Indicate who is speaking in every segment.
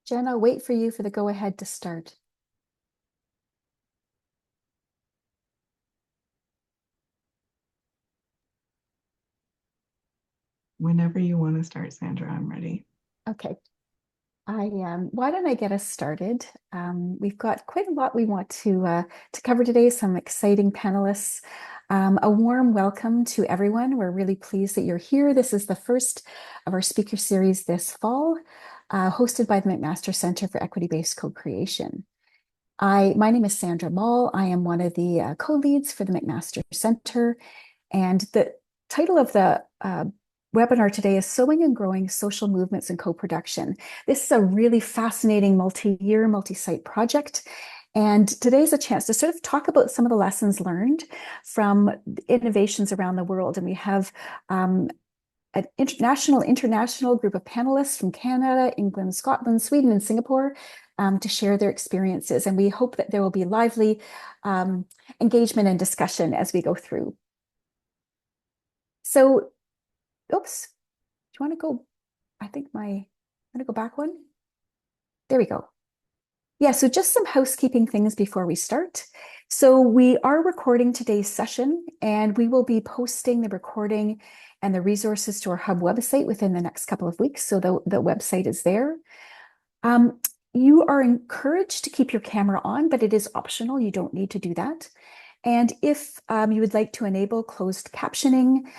Speaker 1: Jen, I'll wait for you for the go ahead to start.
Speaker 2: Whenever you want to start, Sandra, I'm ready.
Speaker 1: Okay. Why don't I get us started? We've got quite a lot we want to cover today, some exciting panelists. A warm welcome to everyone. We're really pleased that you're here. This is the first of our speaker series this fall, hosted by the McMaster Center for Equity-Based Co-Creation. My name is Sandra Mall. I am one of the co-leads for the McMaster Center, and the title of the webinar today is Sowing and Growing Social Movements and Co-Production. This is a really fascinating multi-year, multi-site project. And today's a chance to sort of talk about some of the lessons learned from innovations around the world. And we have an international group of panelists from Canada, England, Scotland, Sweden, and Singapore to share their experiences. And we hope that there will be lively engagement and discussion as we go through. So, oops, do you want to go? I'm going to go back one. There we go. Yeah, so just some housekeeping things before we start. So we are recording today's session, and we will be posting the recording and the resources to our Hub website within the next couple of weeks. So the website is there. You are encouraged to keep your camera on, but it is optional. You don't need to do that. And if you would like to enable closed captioning,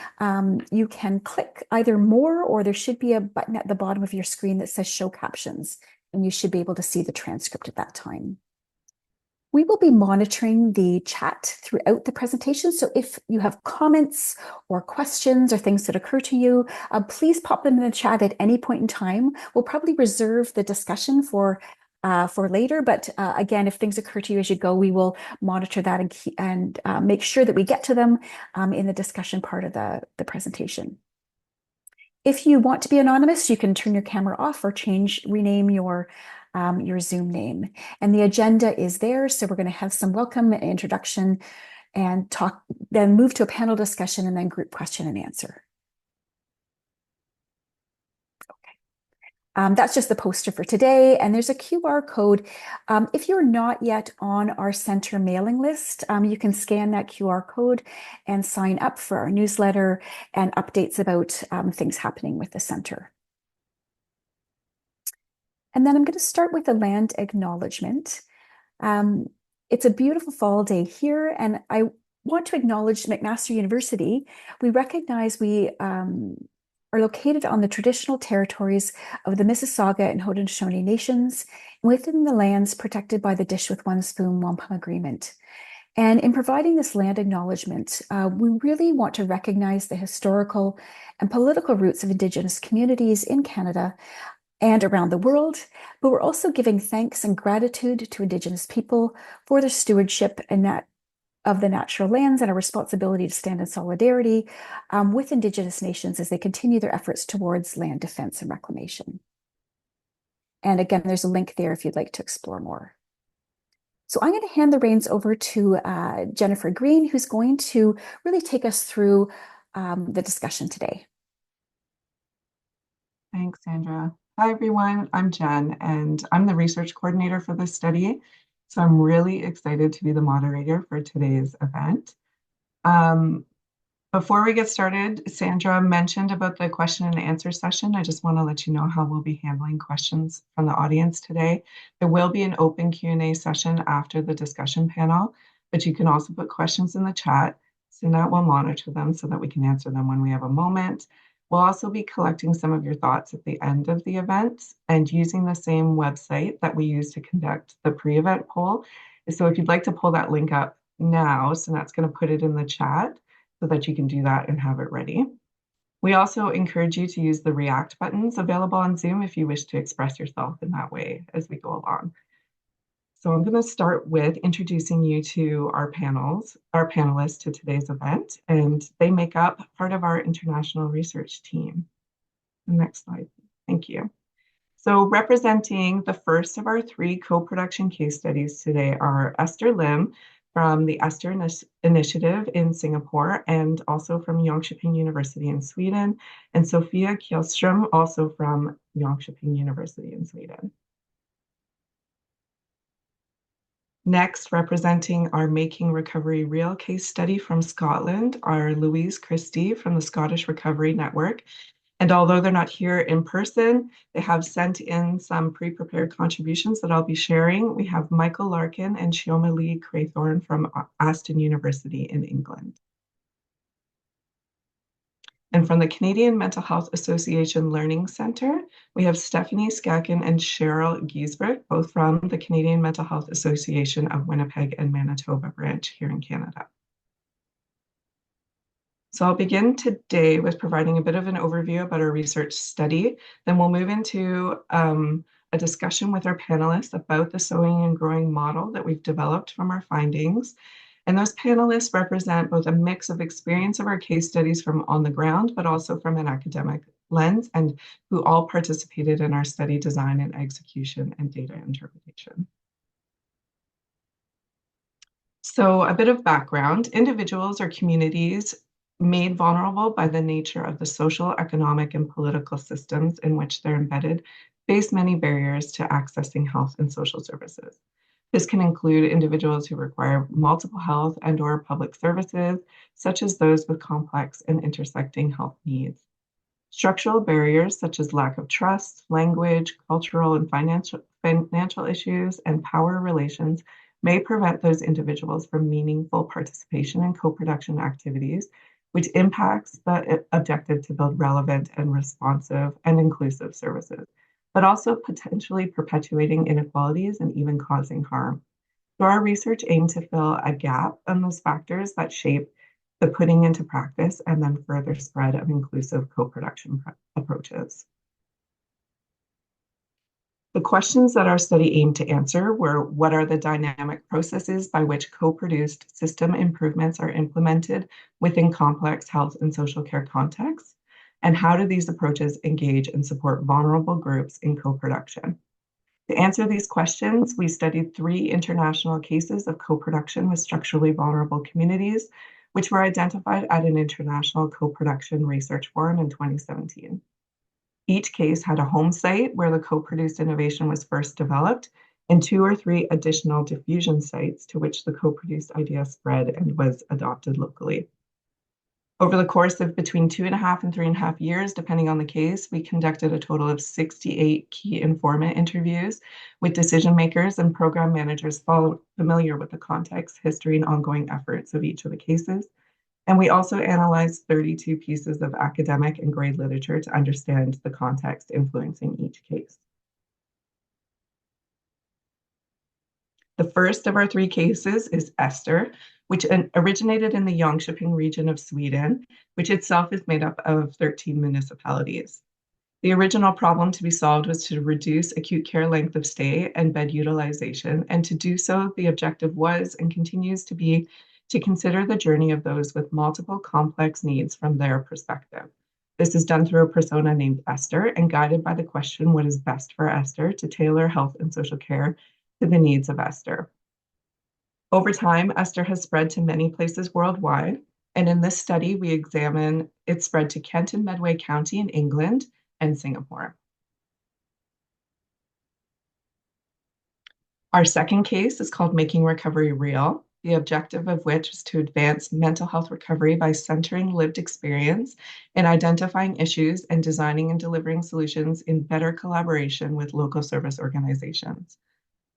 Speaker 1: you can click either more, or there should be a button at the bottom of your screen that says show captions, and you should be able to see the transcript at that time. We will be monitoring the chat throughout the presentation. So if you have comments or questions or things that occur to you, please pop them in the chat at any point in time. We'll probably reserve the discussion for later, but again, if things occur to you as you go, we will monitor that and make sure that we get to them in the discussion part of the presentation. If you want to be anonymous, you can turn your camera off or rename your Zoom name. And the agenda is there. So we're going to have some welcome and introduction and talk, then move to a panel discussion and then group question and answer. That's just the poster for today. And there's a QR code. If you're not yet on our center mailing list, you can scan that QR code and sign up for our newsletter and updates about things happening with the center. And then I'm going to start with the land acknowledgement. It's a beautiful fall day here, and I want to acknowledge McMaster University. We recognize we are located on the traditional territories of the Mississauga and Haudenosaunee nations within the lands protected by the Dish with One Spoon Wampum Agreement. And in providing this land acknowledgement, we really want to recognize the historical and political roots of Indigenous communities in Canada and around the world, but we're also giving thanks and gratitude to Indigenous people for their stewardship and that of the natural lands and a responsibility to stand in solidarity with Indigenous nations as they continue their efforts towards land defense and reclamation. And again, there's a link there if you'd like to explore more. So I'm going to hand the reins over to Jennifer Green, who's going to really take us through the discussion today.
Speaker 2: Thanks, Sandra. Hi, everyone. I'm Jen, and I'm the research coordinator for this study. So I'm really excited to be the moderator for today's event. Before we get started, Sandra mentioned about the question and answer session. I just want to let you know how we'll be handling questions from the audience today. There will be an open Q&A session after the discussion panel, but you can also put questions in the chat. Sinat will monitor them so that we can answer them when we have a moment. We'll also be collecting some of your thoughts at the end of the event and using the same website that we use to conduct the pre-event poll. So if you'd like to pull that link up now, Sinat's going to put it in the chat so that you can do that and have it ready. We also encourage you to use the react buttons available on Zoom if you wish to express yourself in that way as we go along. So I'm going to start with introducing you to our panelists to today's event, and they make up part of our international research team. The next slide. Thank you. So representing the first of our three co-production case studies today are Esther Lim from the Esther Initiative in Singapore and also from Jönköping University in Sweden, and Sofia Kjellström, also from Jönköping University in Sweden. Next, representing our Making Recovery Real case study from Scotland are Louise Christie from the Scottish Recovery Network. And although they're not here in person, they have sent in some pre-prepared contributions that I'll be sharing. We have Michael Larkin and Shioma Lee Craythorne from Aston University in England. And from the Canadian Mental Health Association Learning Centre, we have Stephanie Skaken and Cheryl Giesbrecht, both from the Canadian Mental Health Association of Winnipeg and Manitoba branch here in Canada. So I'll begin today with providing a bit of an overview about our research study. Then we'll move into a discussion with our panelists about the sowing and growing model that we've developed from our findings. And those panelists represent both a mix of experience of our case studies from on the ground, but also from an academic lens, and who all participated in our study design and execution and data interpretation. So a bit of background, individuals or communities made vulnerable by the nature of the social, economic, and political systems in which they're embedded face many barriers to accessing health and social services. This can include individuals who require multiple health and/or public services, such as those with complex and intersecting health needs. Structural barriers such as lack of trust, language, cultural and financial issues, and power relations may prevent those individuals from meaningful participation in co-production activities, which impacts the objective to build relevant and responsive and inclusive services, but also potentially perpetuating inequalities and even causing harm. So our research aimed to fill a gap in those factors that shape the putting into practice and then further spread of inclusive co-production approaches. The questions that our study aimed to answer were, what are the dynamic processes by which co-produced system improvements are implemented within complex health and social care contexts? And how do these approaches engage and support vulnerable groups in co-production? To answer these questions, we studied 3 international cases of co-production with structurally vulnerable communities, which were identified at an international co-production research forum in 2017. Each case had a home site where the co-produced innovation was first developed, and 2 or 3 additional diffusion sites to which the co-produced idea spread and was adopted locally. Over the course of between 2.5 and 3.5 years, depending on the case, we conducted a total of 68 key informant interviews with decision makers and program managers familiar with the context, history, and ongoing efforts of each of the cases. And we also analyzed 32 pieces of academic and grade literature to understand the context influencing each case. The first of our 3 cases is Esther, which originated in the Jönköping region of Sweden, which itself is made up of 13 municipalities. The original problem to be solved was to reduce acute care length of stay and bed utilization, and to do so, the objective was and continues to be to consider the journey of those with multiple complex needs from their perspective. This is done through a persona named Esther and guided by the question, what is best for Esther, to tailor health and social care to the needs of Esther. Over time, Esther has spread to many places worldwide, and in this study, we examine its spread to Kent and Medway County in England and Singapore. Our second case is called Making Recovery Real, the objective of which is to advance mental health recovery by centering lived experience and identifying issues and designing and delivering solutions in better collaboration with local service organizations.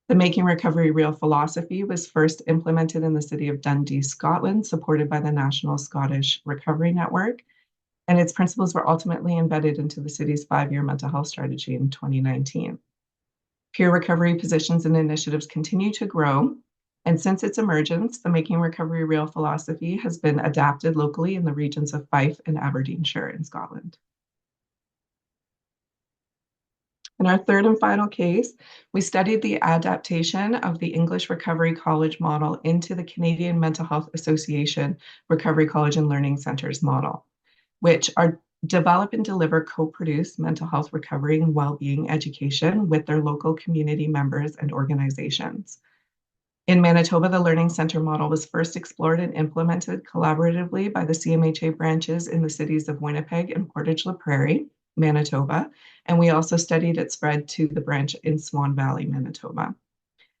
Speaker 2: The Making Recovery Real philosophy was first implemented in the city of Dundee, Scotland, supported by the National Scottish Recovery Network, and its principles were ultimately embedded into the city's 5-year mental health strategy in 2019. Peer recovery positions and initiatives continue to grow, and since its emergence, the Making Recovery Real philosophy has been adapted locally in the regions of Fife and Aberdeenshire in Scotland. In our third and final case, we studied the adaptation of the English Recovery College model into the Canadian Mental Health Association Recovery College and Learning Centres model, which are develop and deliver co-produced mental health recovery and well-being education with their local community members and organizations. In Manitoba, the Learning Centre model was first explored and implemented collaboratively by the CMHA branches in the cities of Winnipeg and Portage la Prairie, Manitoba, and we also studied its spread to the branch in Swan Valley, Manitoba.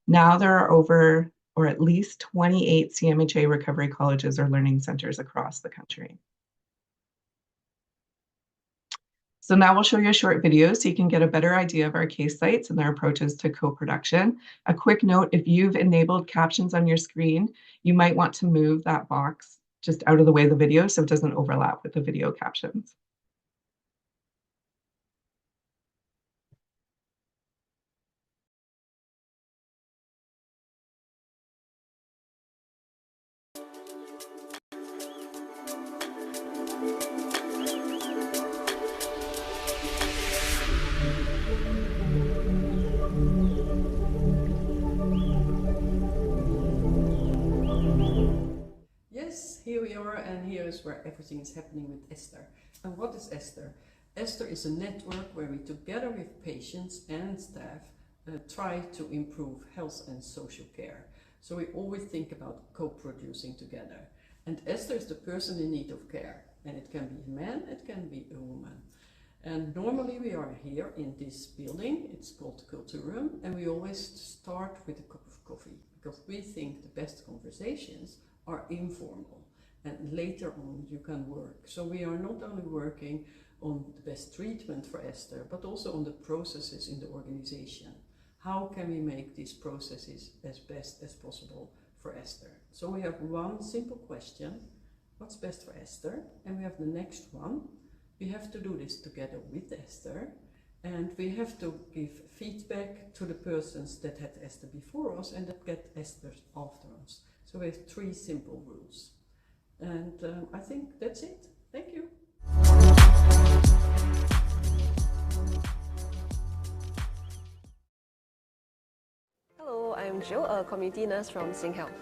Speaker 2: Now there are over or at least 28 CMHA recovery colleges or learning centers across the country. So now we'll show you a short video so you can get a better idea of our case sites and their approaches to co-production. A quick note, if you've enabled captions on your screen, you might want to move that box just out of the way of the video so it doesn't overlap with the video captions.
Speaker 3: Yes, here we are, and here is where everything is happening with Esther. And what is Esther? Esther is a network where we, together with patients and staff, try to improve health and social care. So we always think about co-producing together. And Esther is the person in need of care. And it can be a man, it can be a woman. And normally we are here in this building, it's called Culture Room, and we always start with a cup of coffee, because we think the best conversations are informal, and later on you can work. So we are not only working on the best treatment for Esther, but also on the processes in the organization. How can we make these processes as best as possible for Esther? So we have one simple question: what's best for Esther? And we have the next one: we have to do this together with Esther, and we have to give feedback to the persons that had Esther before us and that get Esther after us. So we have 3 simple rules. And I think that's it. Thank you.
Speaker 4: Hello, I'm Jill, a community nurse from SingHealth.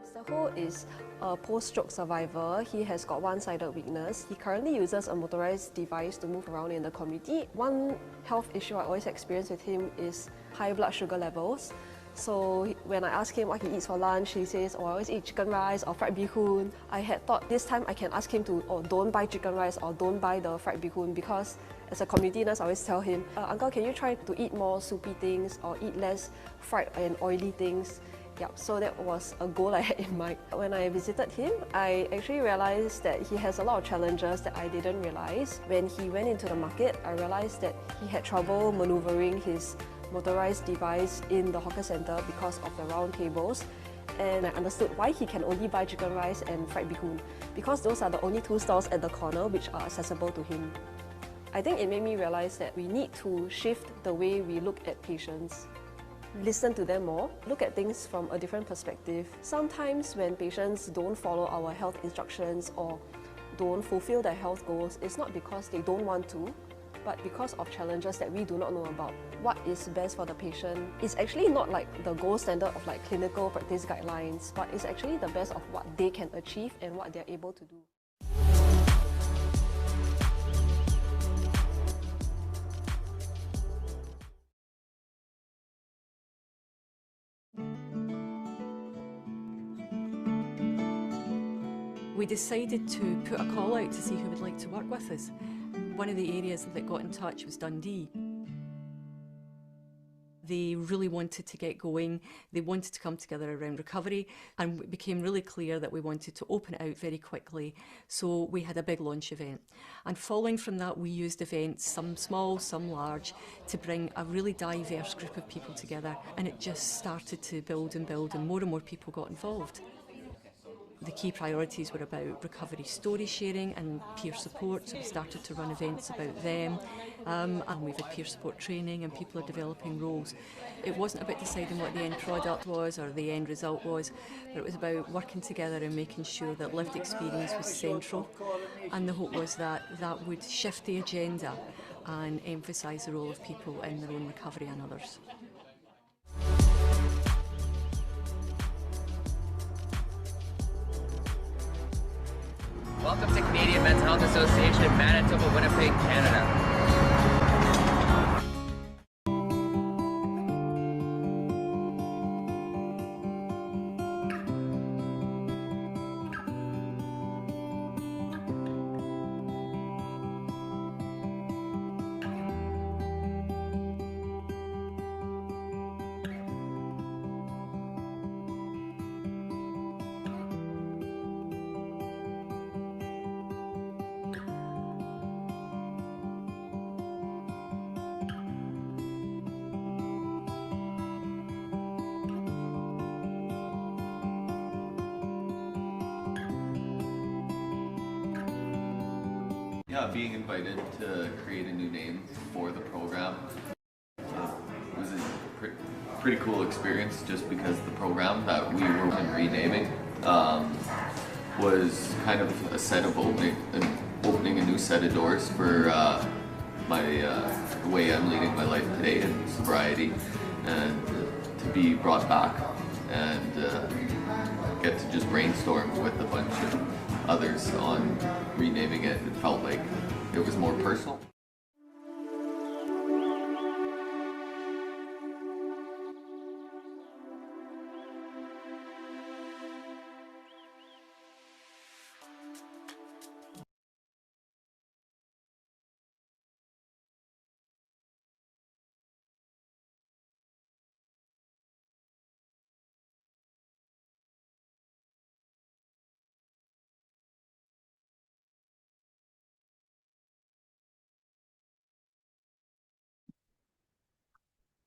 Speaker 4: Mr. Ho is a post-stroke survivor. He has got one-sided weakness. He currently uses a motorized device to move around in the community. One health issue I always experience with him is high blood sugar levels. So when I ask him what he eats for lunch, he says, oh, I always eat chicken rice or fried bee hoon. I had thought this time I can ask him to, oh, don't buy chicken rice or don't buy the fried bee hoon, because as a community nurse, I always tell him, Uncle, can you try to eat more soupy things or eat less fried and oily things? Yep, so that was a goal I had in mind. When I visited him, I actually realized that he has a lot of challenges that I didn't realize. When he went into the market, I realized that he had trouble maneuvering his motorized device in the hawker center because of the round tables, and I understood why he can only buy chicken rice and fried bee hoon, because those are the only 2 stalls at the corner which are accessible to him. I think it made me realize that we need to shift the way we look at patients. Listen to them more, look at things from a different perspective. Sometimes when patients don't follow our health instructions or don't fulfill their health goals, it's not because they don't want to, but because of challenges that we do not know about. What is best for the patient is actually not like the gold standard of like clinical practice guidelines, but it's actually the best of what they can achieve and what they're able to do.
Speaker 5: We decided to put a call out to see who would like to work with us. One of the areas that got in touch was Dundee. They really wanted to get going, they wanted to come together around recovery, and it became really clear that we wanted to open it out very quickly. So we had a big launch event. And following from that, we used events, some small, some large, to bring a really diverse group of people together. And it just started to build, and more people got involved. The key priorities were about recovery story sharing and peer support, so we started to run events about them, and we've had peer support training and people are developing roles. It wasn't about deciding what the end product was or the end result was, but it was about working together and making sure that lived experience was central, and the hope was that that would shift the agenda and emphasise the role of people in their own recovery and others.
Speaker 6: Welcome to Canadian Mental Health Association in Manitoba, Winnipeg, Canada.
Speaker 7: Yeah, being invited to create a new name for the program was a pretty cool experience just because the program that we were renaming was kind of a set of opening a new set of doors for my the way I'm leading my life today in sobriety, and to be brought back and get to just brainstorm with a bunch of others on renaming it. It felt like it was more personal.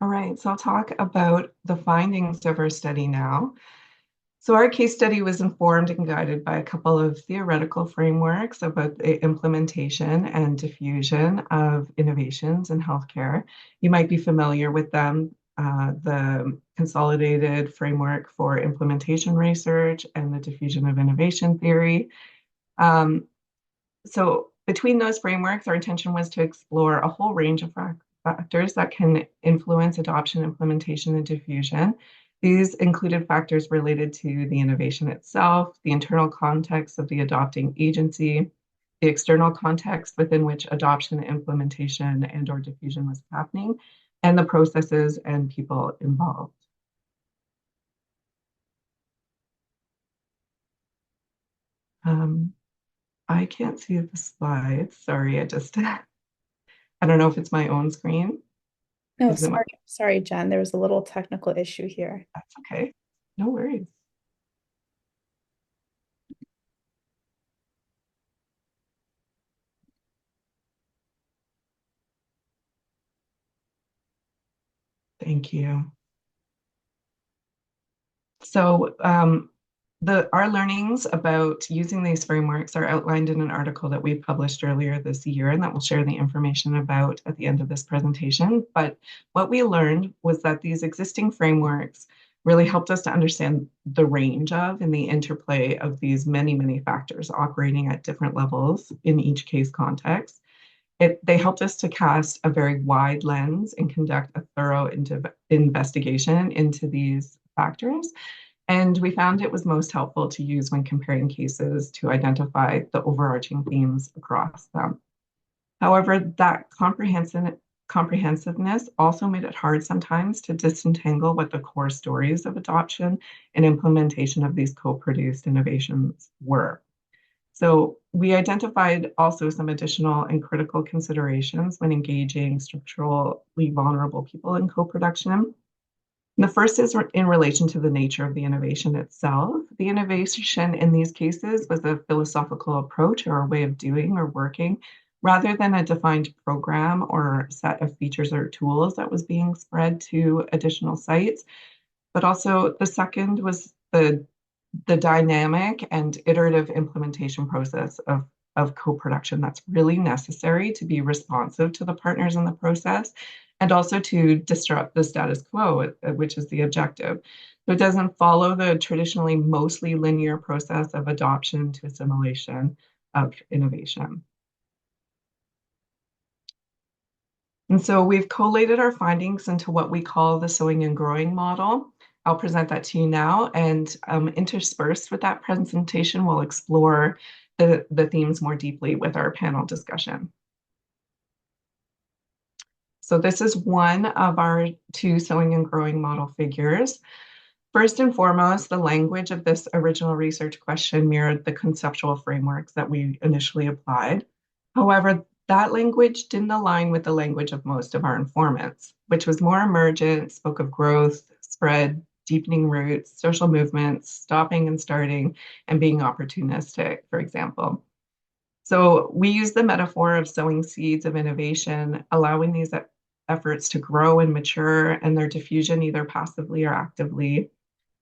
Speaker 2: All right, so I'll talk about the findings of our study now. So our case study was informed and guided by a couple of theoretical frameworks about the implementation and diffusion of innovations in healthcare. You might be familiar with them, the consolidated framework for implementation research and the diffusion of innovation theory. So between those frameworks, our intention was to explore a whole range of factors that can influence adoption, implementation, and diffusion. These included factors related to the innovation itself, the internal context of the adopting agency, the external context within which adoption, implementation, and/or diffusion was happening, and the processes and people involved. I can't see the slides. Sorry, I don't know if it's my own screen.
Speaker 8: No,
Speaker 2: Is it my,
Speaker 8: sorry, Jen. There was a little technical issue here.
Speaker 2: that's okay. No worries. Thank you. So our learnings about using these frameworks are outlined in an article that we published earlier this year, and that we'll share the information about at the end of this presentation. But what we learned was that these existing frameworks really helped us to understand the range of and the interplay of these many, many factors operating at different levels in each case context. They helped us to cast a very wide lens and conduct a thorough investigation into these factors. And we found it was most helpful to use when comparing cases to identify the overarching themes across them. However, that comprehensiveness also made it hard sometimes to disentangle what the core stories of adoption and implementation of these co-produced innovations were. So we identified also some additional and critical considerations when engaging structurally vulnerable people in co-production. The first is in relation to the nature of the innovation itself. The innovation in these cases was a philosophical approach or a way of doing or working, rather than a defined program or set of features or tools that was being spread to additional sites. But also the second was the dynamic and iterative implementation process of co-production that's really necessary to be responsive to the partners in the process and also to disrupt the status quo, which is the objective. So it doesn't follow the traditionally mostly linear process of adoption to assimilation of innovation. And so we've collated our findings into what we call the sowing and growing model. I'll present that to you now, and interspersed with that presentation, we'll explore the themes more deeply with our panel discussion. So this is one of our two sowing and growing model figures. First and foremost, the language of this original research question mirrored the conceptual frameworks that we initially applied. However, that language didn't align with the language of most of our informants, which was more emergent, spoke of growth, spread, deepening roots, social movements, stopping and starting, and being opportunistic, for example. So we use the metaphor of sowing seeds of innovation, allowing these efforts to grow and mature, and their diffusion either passively or actively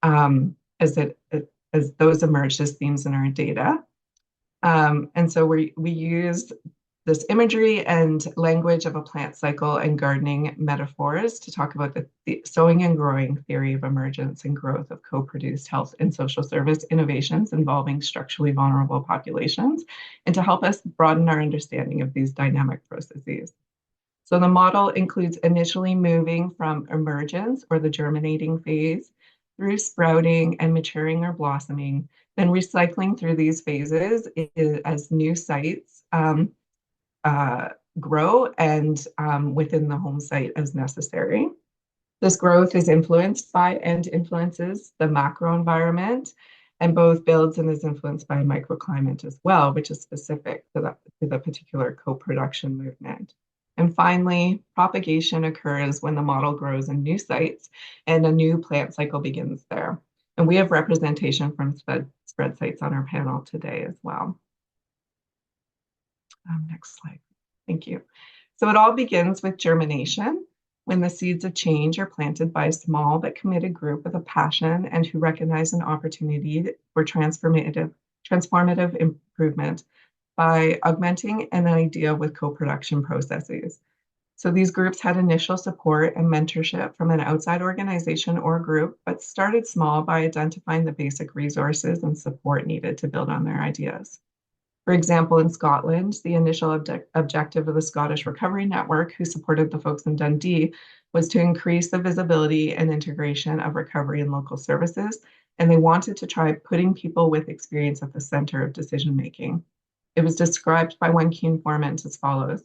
Speaker 2: as those emerged as themes in our data. And so we use this imagery and language of a plant cycle and gardening metaphors to talk about the sowing and growing theory of emergence and growth of co-produced health and social service innovations involving structurally vulnerable populations, and to help us broaden our understanding of these dynamic processes. So the model includes initially moving from emergence, or the germinating phase, through sprouting and maturing or blossoming, then recycling through these phases as new sites grow and within the home site as necessary. This growth is influenced by and influences the macro environment, and both builds and is influenced by a microclimate as well, which is specific to the particular co-production movement. And finally, propagation occurs when the model grows in new sites and a new plant cycle begins there. And we have representation from spread sites on our panel today as well. Next slide. Thank you. So it all begins with germination, when the seeds of change are planted by a small but committed group with a passion and who recognize an opportunity for transformative improvement by augmenting an idea with co-production processes. So these groups had initial support and mentorship from an outside organization or group, but started small by identifying the basic resources and support needed to build on their ideas. For example, in Scotland, the initial objective of the Scottish Recovery Network, who supported the folks in Dundee, was to increase the visibility and integration of recovery in local services, and they wanted to try putting people with experience at the center of decision-making. It was described by one key informant as follows.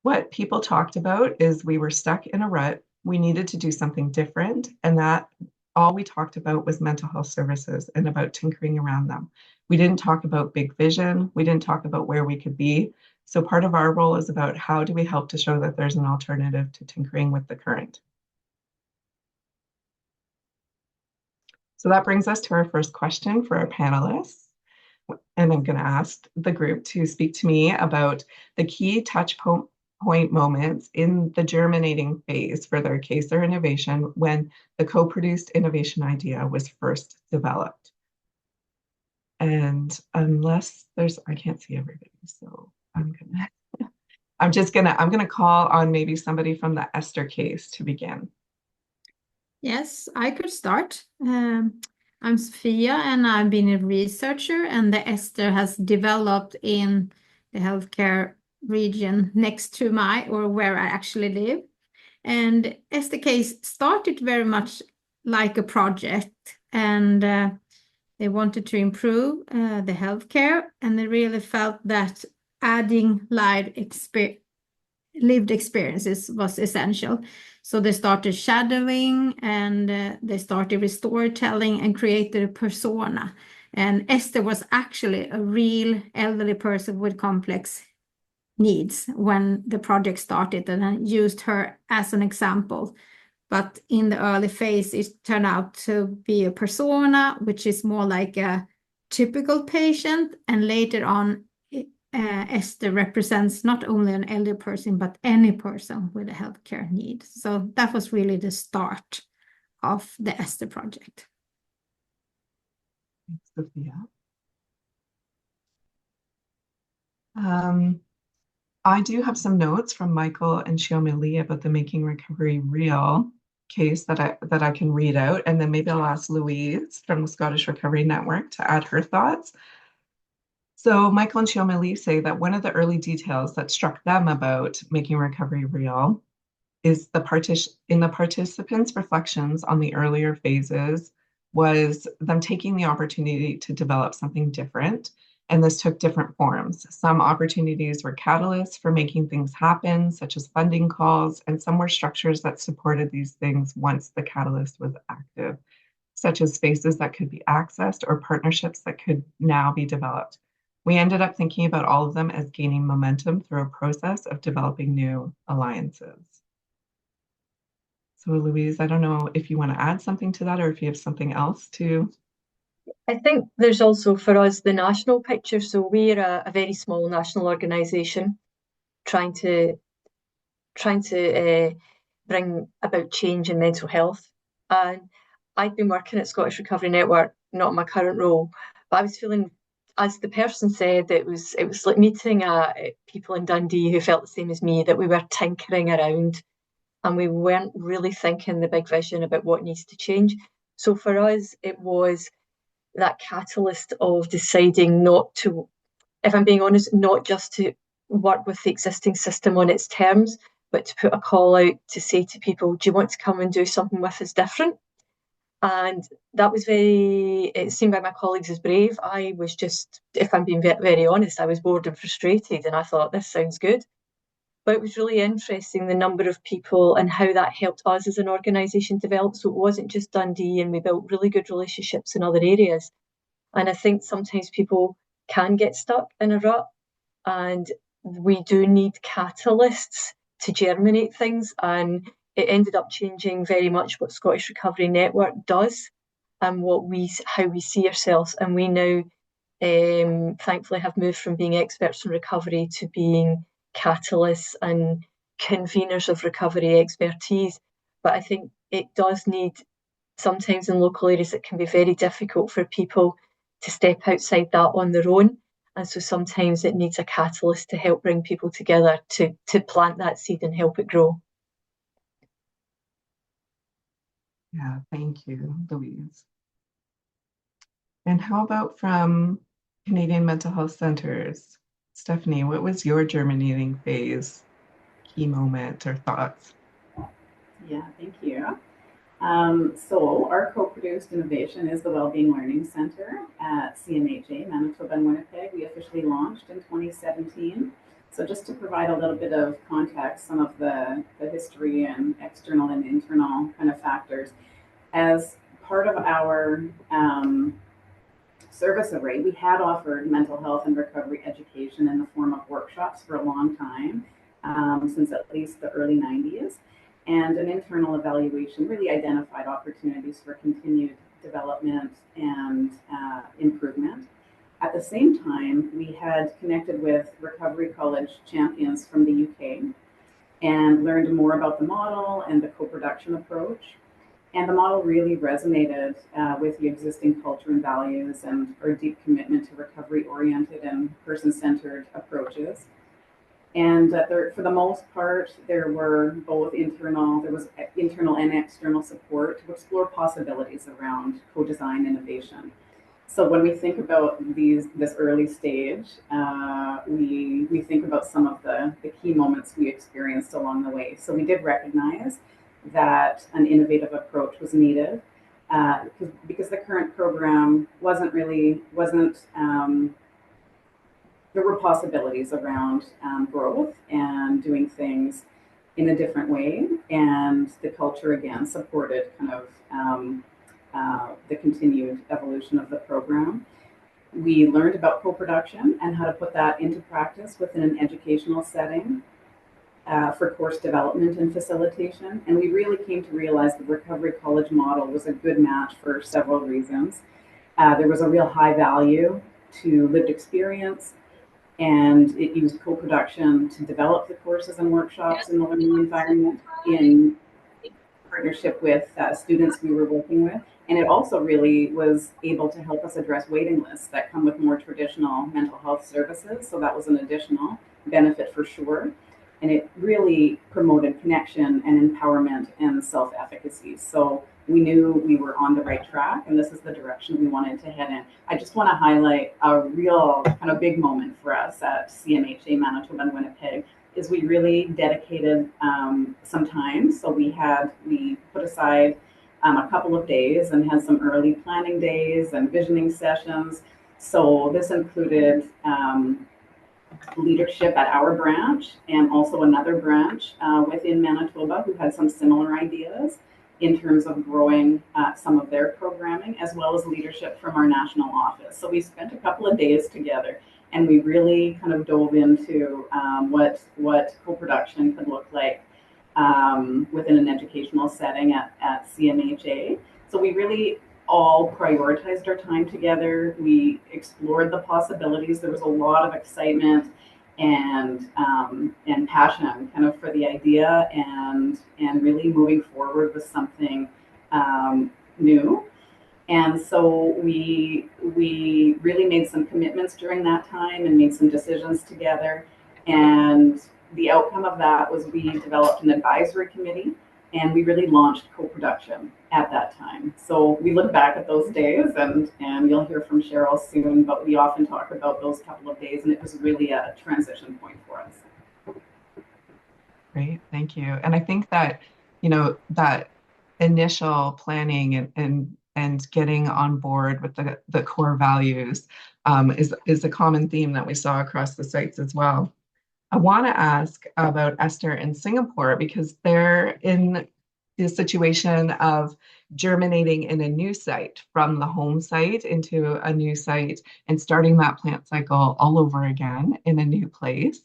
Speaker 2: What people talked about is we were stuck in a rut, we needed to do something different, and that all we talked about was mental health services and about tinkering around them. We didn't talk about big vision. We didn't talk about where we could be. So part of our role is about how do we help to show that there's an alternative to tinkering with the current. So that brings us to our first question for our panelists. And I'm going to ask the group to speak to me about the key touch point moments in the germinating phase for their case or innovation when the co-produced innovation idea was first developed. And unless I can't see everybody, so I'm gonna call on maybe somebody from the Esther case to begin.
Speaker 9: Yes, I could start. I'm Sophia, and I've been a researcher, and the Esther has developed in the healthcare region next to where I actually live. And Esther case started very much like a project, and they wanted to improve the healthcare, and they really felt that adding lived experiences was essential. So they started shadowing, and they started with storytelling and created a persona. And Esther was actually a real elderly person with complex needs when the project started, and I used her as an example. But in the early phase, it turned out to be a persona, which is more like a typical patient. And later on, Esther represents not only an elder person, but any person with a healthcare need. So that was really the start of the Esther project.
Speaker 2: Thanks, Sophia. I do have some notes from Michael and Xiaomi Li about the Making Recovery Real case that I can read out, and then maybe I'll ask Louise from the Scottish Recovery Network to add her thoughts. So Michael and Xiaomi Li say that one of the early details that struck them about Making Recovery Real is in the participants' reflections on the earlier phases was them taking the opportunity to develop something different. And this took different forms. Some opportunities were catalysts for making things happen, such as funding calls, and some were structures that supported these things once the catalyst was active, such as spaces that could be accessed or partnerships that could now be developed. We ended up thinking about all of them as gaining momentum through a process of developing new alliances. So Louise, I don't know if you want to add something to that or if you have something else to.
Speaker 10: I think there's also for us the national picture. So we're a very small national organisation trying to bring about change in mental health. And I've been working at Scottish Recovery Network, not in my current role, but I was feeling as the person said, it was like meeting people in Dundee who felt the same as me, that we were tinkering around and we weren't really thinking the big vision about what needs to change. So for us, it was that catalyst of deciding not to, if I'm being honest, not just to work with the existing system on its terms, but to put a call out to say to people, do you want to come and do something with us different? And that was very, it seemed by my colleagues as brave. I was just, if I'm being very honest, I was bored and frustrated, and I thought, this sounds good. But it was really interesting, the number of people and how that helped us as an organisation develop. So it wasn't just Dundee, and we built really good relationships in other areas. And I think sometimes people can get stuck in a rut, and we do need catalysts to germinate things. And it ended up changing very much what Scottish Recovery Network does and how we see ourselves. And we now, thankfully, have moved from being experts in recovery to being catalysts and conveners of recovery expertise. But I think it does need, sometimes in local areas, it can be very difficult for people to step outside that on their own. And so sometimes it needs a catalyst to help bring people together to plant that seed and help it grow.
Speaker 2: Yeah, thank you, Louise. And how about from Canadian Mental Health Centres? Stephanie, what was your germinating phase, key moment, or thoughts?
Speaker 11: Yeah, thank you. So our co-produced innovation is the Wellbeing Learning Centre at CMHA, Manitoba and Winnipeg. We officially launched in 2017. So just to provide a little bit of context, some of the history and external and internal kind of factors. As part of our service array, we had offered mental health and recovery education in the form of workshops for a long time, since at least the early 90s. And an internal evaluation really identified opportunities for continued development and improvement. At the same time, we had connected with Recovery College champions from the UK and learned more about the model and the co-production approach. And the model really resonated with the existing culture and values and our deep commitment to recovery-oriented and person-centered approaches. And for the most part, there was internal and external support to explore possibilities around co-design innovation. So when we think about this early stage, we think about some of the key moments we experienced along the way. So we did recognize that an innovative approach was needed because the current program wasn't there were possibilities around growth and doing things in a different way, and the culture again supported kind of the continued evolution of the program. We learned about co-production and how to put that into practice within an educational setting for course development and facilitation, and we really came to realize the Recovery College model was a good match for several reasons. There was a real high value to lived experience, and it used co-production to develop the courses and workshops in the learning environment in partnership with students we were working with. And it also really was able to help us address waiting lists that come with more traditional mental health services. So that was an additional benefit for sure. And it really promoted connection and empowerment and self-efficacy. So we knew we were on the right track, and this is the direction we wanted to head in. I just want to highlight a real kind of big moment for us at CMHA Manitoba and Winnipeg is we really dedicated some time. So we put aside a couple of days and had some early planning days and visioning sessions. So this included leadership at our branch and also another branch within Manitoba who had some similar ideas in terms of growing some of their programming, as well as leadership from our national office. So we spent a couple of days together and we really kind of dove into what co-production could look like within an educational setting at CMHA. So we really all prioritized our time together. We explored the possibilities. There was a lot of excitement and passion kind of for the idea and really moving forward with something new. And so we really made some commitments during that time and made some decisions together. And the outcome of that was we developed an advisory committee and we really launched co-production at that time. So we look back at those days and you'll hear from Cheryl soon, but we often talk about those couple of days and it was really a transition point for us.
Speaker 2: Great, thank you. And I think that, that initial planning and getting on board with the core values is a common theme that we saw across the sites as well. I want to ask about Esther in Singapore because they're in the situation of germinating in a new site from the home site into a new site and starting that plant cycle all over again in a new place.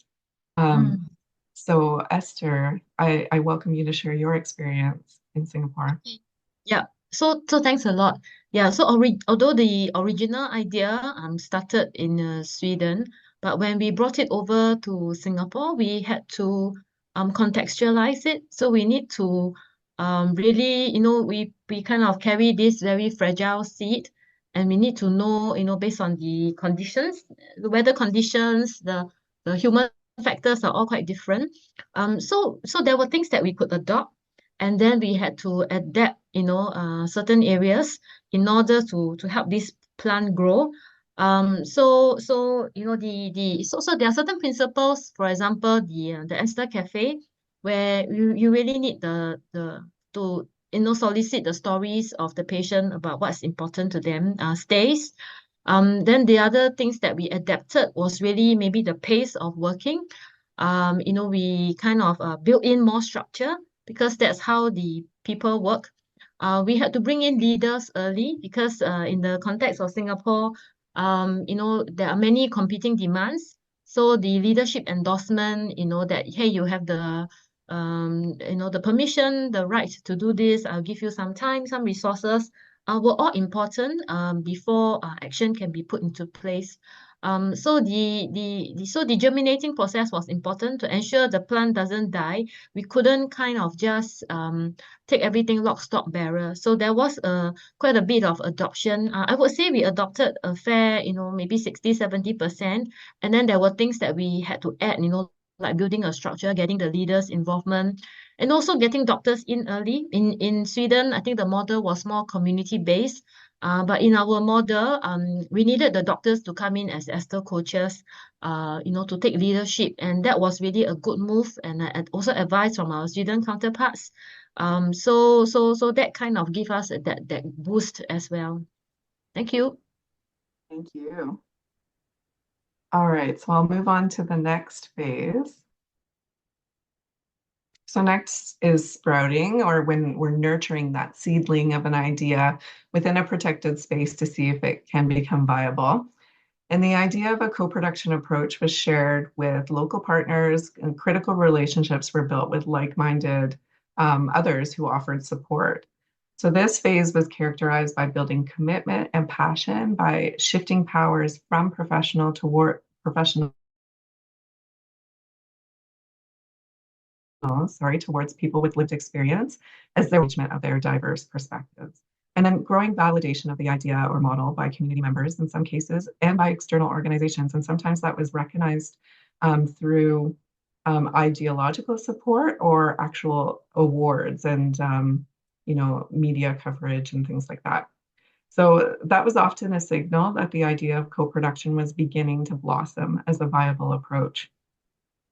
Speaker 2: So Esther, I welcome you to share your experience in Singapore.
Speaker 12: Yeah, so thanks a lot. Yeah, so although the original idea started in Sweden, but when we brought it over to Singapore, we had to contextualize it. So we need to really, we kind of carry this very fragile seed, and we need to know, based on the conditions, the weather conditions, the human factors are all quite different. So there were things that we could adopt, and then we had to adapt, certain areas in order to help this plant grow. So so there are certain principles. For example, the Esther Cafe, where you really need the to solicit the stories of the patient about what's important to them. Stays. Then the other things that we adapted was really maybe the pace of working. We kind of built in more structure because that's how the people work. We had to bring in leaders early because in the context of Singapore, there are many competing demands. So the leadership endorsement, that, hey, you have the permission, the right to do this. I'll give you some time, some resources, were all important before action can be put into place. So the germinating process was important to ensure the plant doesn't die. We couldn't kind of just take everything lock, stock, barrel. So there was quite a bit of adoption. I would say we adopted a fair, maybe 60-70%. And then there were things that we had to add, like building a structure, getting the leaders' involvement, and also getting doctors in early. In Sweden, I think the model was more community-based. But in our model, we needed the doctors to come in as Esther coaches, to take leadership. And that was really a good move, and also advice from our student counterparts. So that kind of give us that boost as well. Thank you.
Speaker 2: Thank you. All right, so I'll move on to the next phase. So next is sprouting, or when we're nurturing that seedling of an idea within a protected space to see if it can become viable. And the idea of a co-production approach was shared with local partners, and critical relationships were built with like-minded others who offered support. So this phase was characterized by building commitment and passion, by shifting powers from professional toward professional, towards people with lived experience as their engagement of their diverse perspectives. And then growing validation of the idea or model by community members in some cases and by external organizations. And sometimes that was recognized through ideological support or actual awards and media coverage and things like that. So that was often a signal that the idea of co-production was beginning to blossom as a viable approach.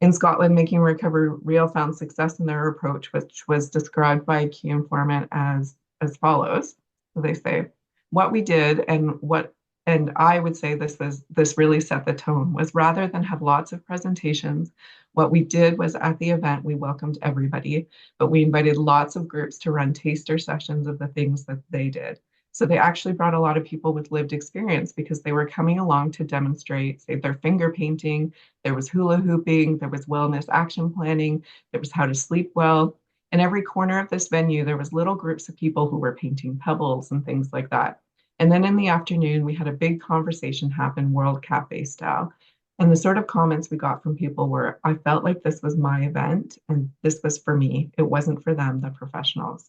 Speaker 2: In Scotland, Making Recovery Real found success in their approach, which was described by a key informant as follows. So they say, what we did and I would say this really set the tone, was rather than have lots of presentations, what we did was at the event, we welcomed everybody, but we invited lots of groups to run taster sessions of the things that they did. So they actually brought a lot of people with lived experience because they were coming along to demonstrate, say, their finger painting, there was hula hooping, there was wellness action planning, there was how to sleep well. In every corner of this venue, there was little groups of people who were painting pebbles and things like that. And then in the afternoon, we had a big conversation happen, World Cafe style. And the sort of comments we got from people were, I felt like this was my event and this was for me. It wasn't for them, the professionals.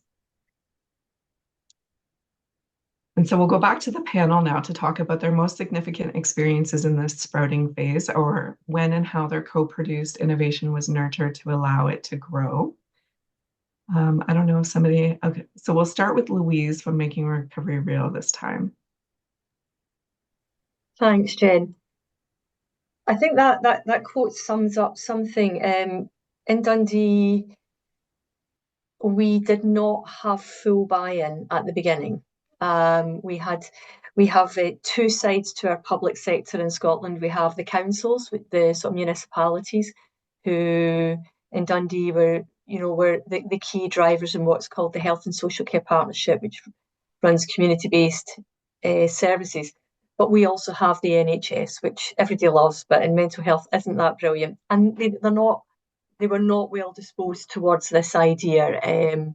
Speaker 2: And so we'll go back to the panel now to talk about their most significant experiences in this sprouting phase, or when and how their co-produced innovation was nurtured to allow it to grow. I don't know if somebody, okay, so we'll start with Louise from Making Recovery Real this time.
Speaker 10: Thanks, Jen. I think that quote sums up something. In Dundee, we did not have full buy-in at the beginning. We have two sides to our public sector in Scotland. We have the councils, the sort of municipalities, who in Dundee were the key drivers in what's called the Health and Social Care Partnership, which runs community-based services. But we also have the NHS, which everybody loves, but in mental health isn't that brilliant. And they were not well disposed towards this idea.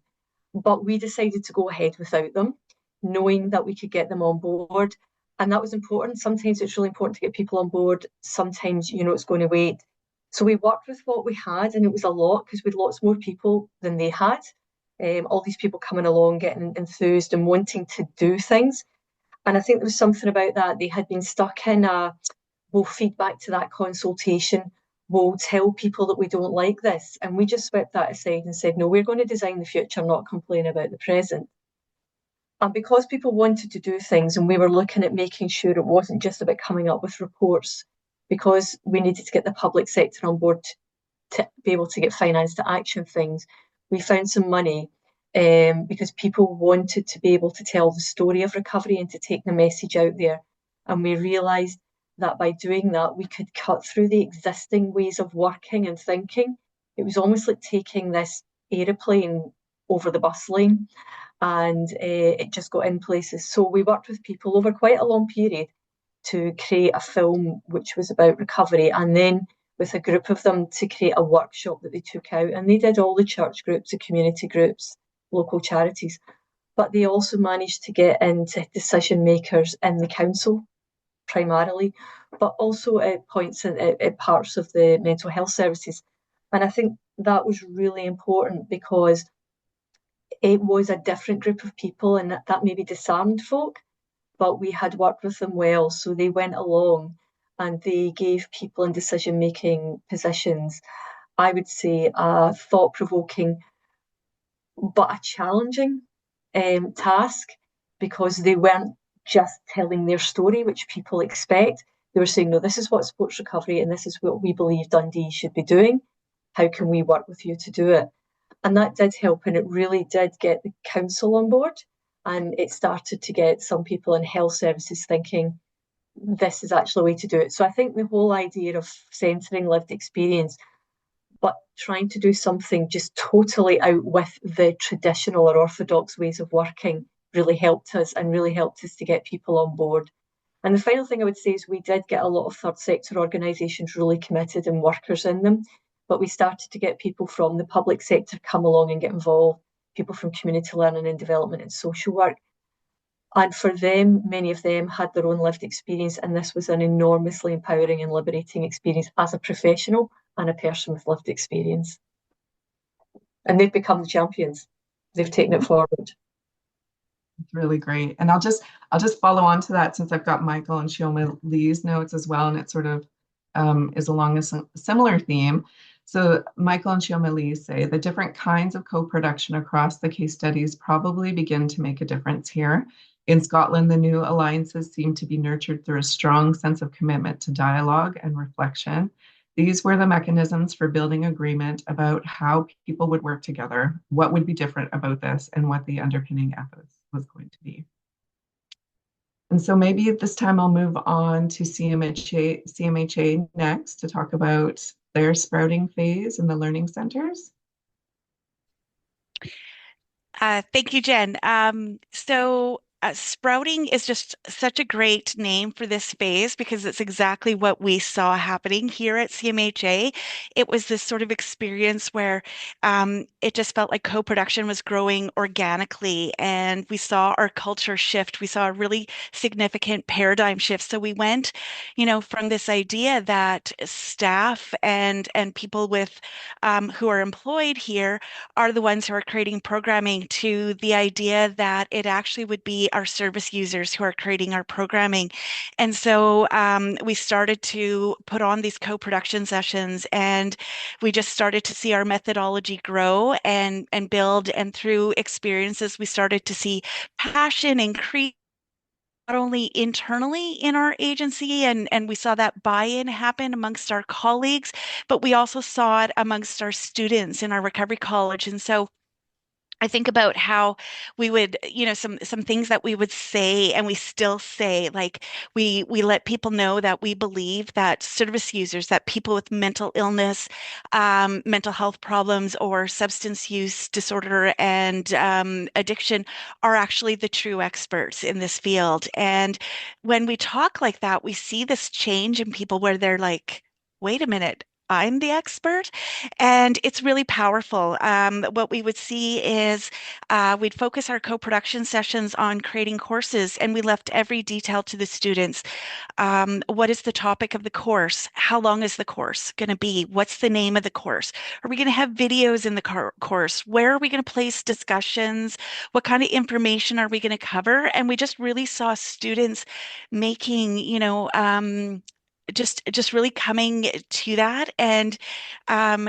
Speaker 10: But we decided to go ahead without them, knowing that we could get them on board. And that was important. Sometimes it's really important to get people on board. Sometimes, it's going to wait. So we worked with what we had, and it was a lot because we had lots more people than they had. All these people coming along, getting enthused and wanting to do things. And I think there was something about that. They had been stuck in we'll feed back to that consultation. We'll tell people that we don't like this. And we just swept that aside and said, no, we're going to design the future, not complain about the present. And because people wanted to do things and we were looking at making sure it wasn't just about coming up with reports, because we needed to get the public sector on board to be able to get finance to action things, we found some money because people wanted to be able to tell the story of recovery and to take the message out there. And we realised that by doing that, we could cut through the existing ways of working and thinking. It was almost like taking this aeroplane over the bus lane, and it just got in places. So we worked with people over quite a long period to create a film which was about recovery, and then with a group of them to create a workshop that they took out. And they did all the church groups, the community groups, local charities, but they also managed to get into decision makers in the council primarily, but also at points at parts of the mental health services. And I think that was really important because it was a different group of people, and that maybe disarmed folk, but we had worked with them well. So they went along and they gave people in decision-making positions, I would say, a thought-provoking but a challenging task, because they weren't just telling their story, which people expect. They were saying, no, this is what sports recovery and this is what we believe Dundee should be doing. How can we work with you to do it? And that did help, and it really did get the council on board. And it started to get some people in health services thinking, this is actually a way to do it. So I think the whole idea of centering lived experience, but trying to do something just totally out with the traditional or orthodox ways of working really helped us, and really helped us to get people on board. And the final thing I would say is we did get a lot of third sector organisations really committed and workers in them, but we started to get people from the public sector come along and get involved, people from community learning and development and social work. And for them, many of them had their own lived experience, and this was an enormously empowering and liberating experience as a professional and a person with lived experience. And they've become the champions. They've taken it forward.
Speaker 2: It's really great. And I'll just follow on to that, since I've got Michael and Shioma Lee's notes as well, and it sort of is along a similar theme. So Michael and Shioma Lee say the different kinds of co-production across the case studies probably begin to make a difference here. In Scotland, the new alliances seem to be nurtured through a strong sense of commitment to dialogue and reflection. These were the mechanisms for building agreement about how people would work together, what would be different about this, and what the underpinning ethos was going to be. And so maybe at this time I'll move on to CMHA next to talk about their sprouting phase in the learning centers.
Speaker 13: Thank you, Jen. Sprouting is just such a great name for this phase because it's exactly what we saw happening here at CMHA. It was this sort of experience where it just felt like co-production was growing organically, and we saw our culture shift. We saw a really significant paradigm shift. So we went, from this idea that staff and people with who are employed here are the ones who are creating programming, to the idea that it actually would be our service users who are creating our programming. And so we started to put on these co-production sessions, and we just started to see our methodology grow and build. And through experiences, we started to see passion increase not only internally in our agency, and we saw that buy-in happen amongst our colleagues, but we also saw it amongst our students in our recovery college. And so I think about how we would, some things that we would say and we still say, like we let people know that we believe that service users, that people with mental illness, mental health problems, or substance use disorder and addiction are actually the true experts in this field. And when we talk like that, we see this change in people where they're like, wait a minute. I'm the expert. And it's really powerful. What we would see is we'd focus our co-production sessions on creating courses, and we left every detail to the students. What is the topic of the course? How long is the course going to be? What's the name of the course? Are we going to have videos in the course? Where are we going to place discussions? What kind of information are we going to cover? And we just really saw students making, just really coming to that and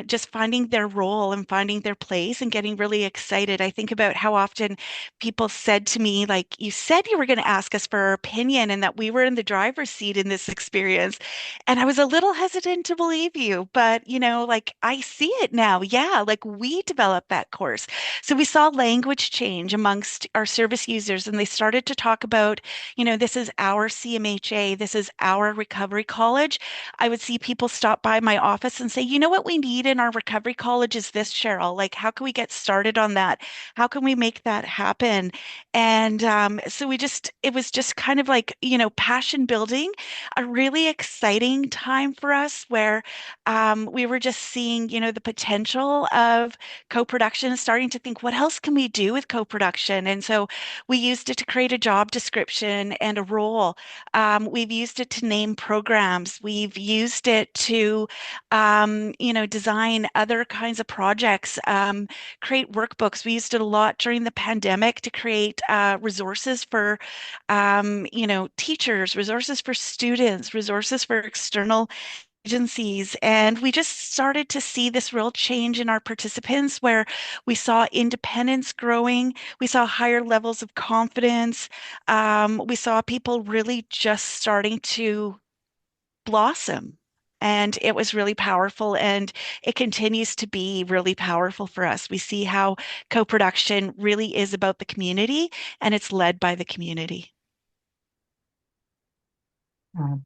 Speaker 13: just finding their role and finding their place and getting really excited. I think about how often people said to me, like, you said you were going to ask us for our opinion and that we were in the driver's seat in this experience. And I was a little hesitant to believe you, but like I see it now. Yeah, like we developed that course. So we saw language change amongst our service users, and they started to talk about, this is our CMHA, this is our recovery college. I would see people stop by my office and say, you know what we need in our recovery college is this, Cheryl. Like, how can we get started on that? How can we make that happen? And so it was just kind of like, passion building, a really exciting time for us where we were just seeing, the potential of co-production and starting to think, what else can we do with co-production? And so we used it to create a job description and a role. We've used it to name programs. We've used it to, design other kinds of projects, create workbooks. We used it a lot during the pandemic to create resources for, teachers, resources for students, resources for external agencies. And we just started to see this real change in our participants where we saw independence growing, we saw higher levels of confidence, we saw people really just starting to blossom. And it was really powerful, and it continues to be really powerful for us. We see how co-production really is about the community, and it's led by the community.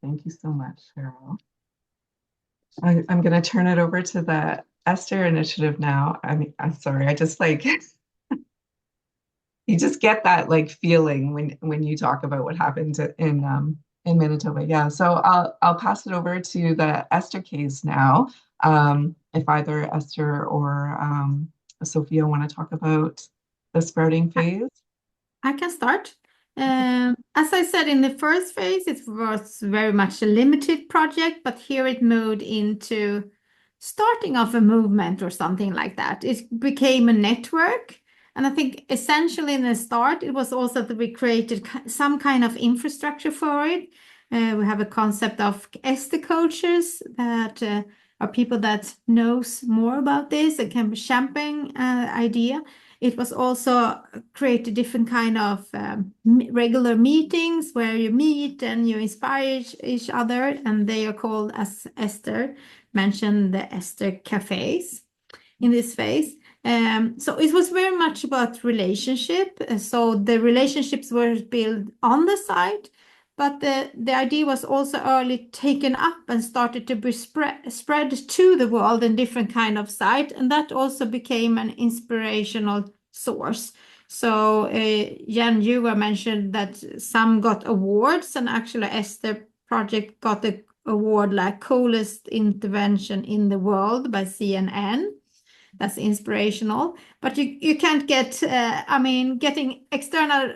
Speaker 2: Thank you so much, Cheryl. I'm going to turn it over to the Esther Initiative now. I mean, I'm sorry, I just like you just get that like feeling when you talk about what happened in Manitoba. Yeah, so I'll pass it over to the Esther case now. If either Esther or Sophia want to talk about the sprouting phase.
Speaker 9: I can start. As I said, in the first phase, it was very much a limited project, but here it moved into starting off a movement or something like that. It became a network. And I think essentially in the start, it was also that we created some kind of infrastructure for it. We have a concept of Esther coaches that are people that knows more about this and can be championing idea. It was also create a different kind of regular meetings where you meet and you inspire each other, and they are called, as Esther mentioned, the Esther cafes in this phase. So it was very much about relationship. So the relationships were built on the site, but the idea was also early taken up and started to be spread to the world in different kind of site, and that also became an inspirational source. So Jan, you were mentioned that some got awards, and actually Esther project got the award like coolest intervention in the world by CNN. That's inspirational, but you can't get, getting external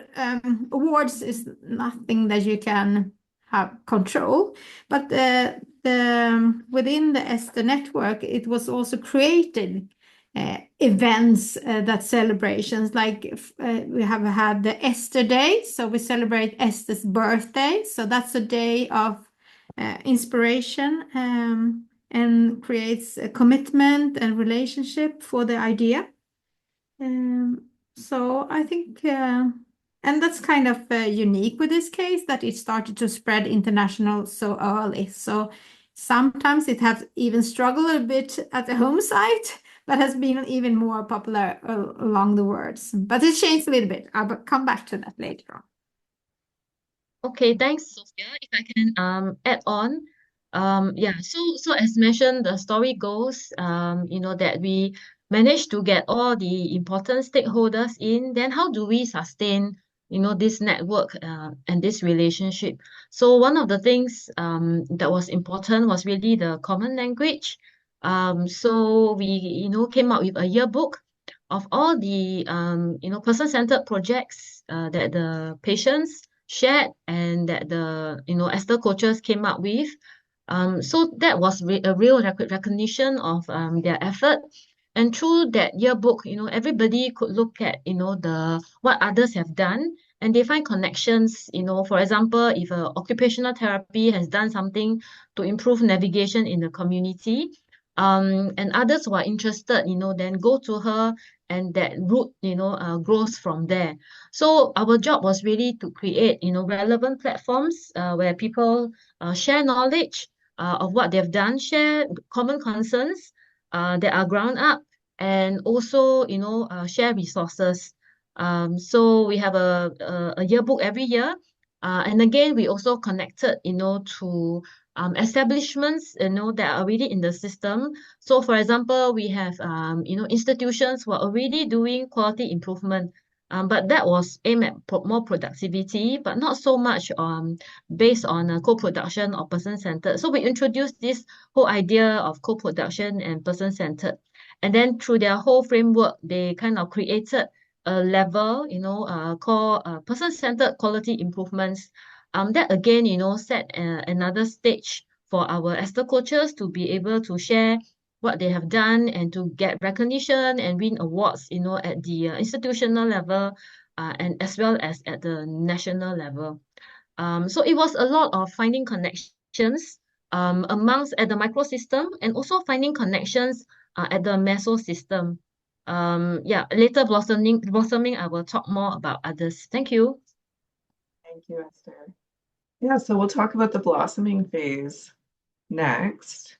Speaker 9: awards is nothing that you can have control. But within the Esther network, it was also created events that celebrations like we have had the Esther Day, so we celebrate Esther's birthday. So that's a day of inspiration and creates a commitment and relationship for the idea. So I think, and that's kind of unique with this case that it started to spread international so early. So sometimes it has even struggled a bit at the home site, but has been even more popular along the words. But it changed a little bit. I'll come back to that later on.
Speaker 12: Okay, thanks, Sophia. If I can add on, yeah, so as mentioned, the story goes, that we managed to get all the important stakeholders in. Then how do we sustain, this network and this relationship? So one of the things that was important was really the common language. So we, came up with a yearbook of all the person-centered projects that the patients shared and that the Esther coaches came up with. So that was a real recognition of their effort. And through that yearbook, everybody could look at the what others have done, and they find connections. For example, if occupational therapy has done something to improve navigation in the community, and others who are interested, then go to her, and that route, grows from there. So our job was really to create, relevant platforms where people share knowledge of what they've done, share common concerns that are ground up, and also, share resources. So we have a yearbook every year. And again, we also connected, to establishments, that are already in the system. So for example, we have, institutions who are already doing quality improvement. But that was aimed at more productivity, but not so much based on co-production or person-centered. So we introduced this whole idea of co-production and person-centered. And then through their whole framework, they kind of created a level, called person-centered quality improvements. That again, set another stage for our Esther coaches to be able to share what they have done and to get recognition and win awards, at the institutional level and as well as at the national level. So it was a lot of finding connections amongst at the microsystem and also finding connections at the mesosystem. Yeah, later blossoming, I will talk more about others. Thank you.
Speaker 2: Thank you, Esther. Yeah, so we'll talk about the blossoming phase next.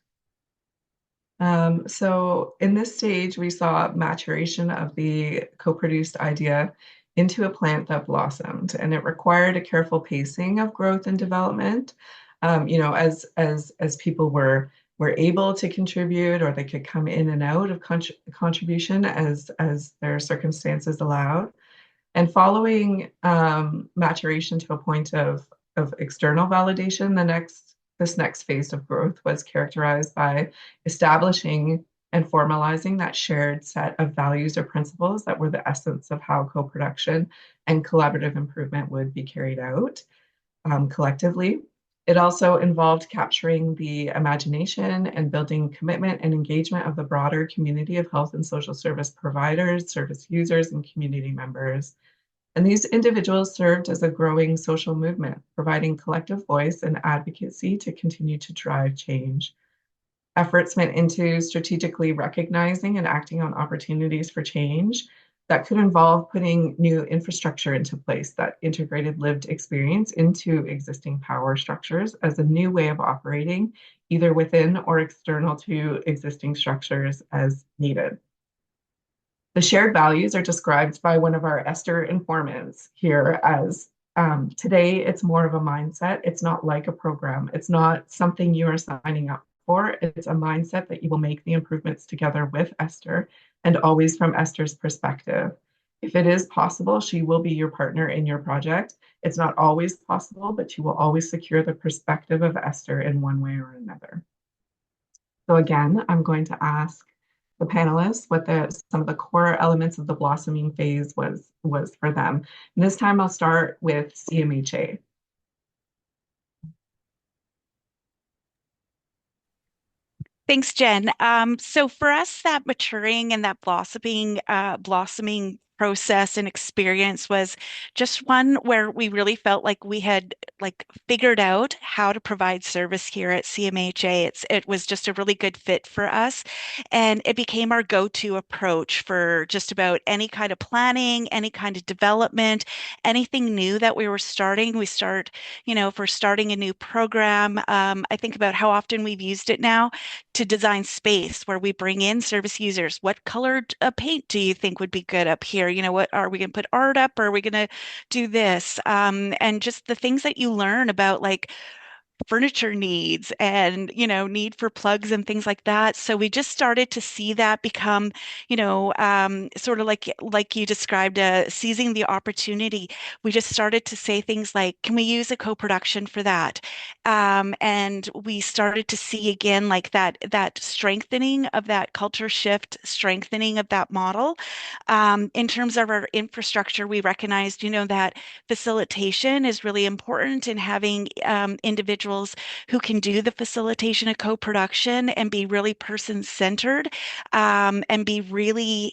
Speaker 2: So in this stage, we saw maturation of the co-produced idea into a plant that blossomed, and it required a careful pacing of growth and development. As people were able to contribute, or they could come in and out of contribution as their circumstances allowed. And following maturation to a point of external validation, this next phase of growth was characterized by establishing and formalizing that shared set of values or principles that were the essence of how co-production and collaborative improvement would be carried out collectively. It also involved capturing the imagination and building commitment and engagement of the broader community of health and social service providers, service users, and community members. And these individuals served as a growing social movement, providing collective voice and advocacy to continue to drive change. Efforts went into strategically recognizing and acting on opportunities for change that could involve putting new infrastructure into place that integrated lived experience into existing power structures as a new way of operating, either within or external to existing structures as needed. The shared values are described by one of our Esther informants here as today it's more of a mindset. It's not like a program. It's not something you are signing up for. It's a mindset that you will make the improvements together with Esther and always from Esther's perspective. If it is possible, she will be your partner in your project. It's not always possible, but you will always secure the perspective of Esther in one way or another. So again, I'm going to ask the panelists what some of the core elements of the blossoming phase was for them. And this time I'll start with CMHA.
Speaker 13: Thanks, Jen. So for us, that maturing and that blossoming process and experience was just one where we really felt like we had like figured out how to provide service here at CMHA. It was just a really good fit for us, and it became our go-to approach for just about any kind of planning, any kind of development, anything new that we were starting. If we're starting a new program, I think about how often we've used it now to design space where we bring in service users. What colored paint do you think would be good up here? What are we going to put art up, or are we going to do this? And just the things that you learn about like furniture needs and need for plugs and things like that. So we just started to see that become sort of like you described, seizing the opportunity. We just started to say things like, can we use a co-production for that? And we started to see again like that strengthening of that culture shift, strengthening of that model. In terms of our infrastructure, we recognized that facilitation is really important, in having individuals who can do the facilitation of co-production and be really person-centered, and be really,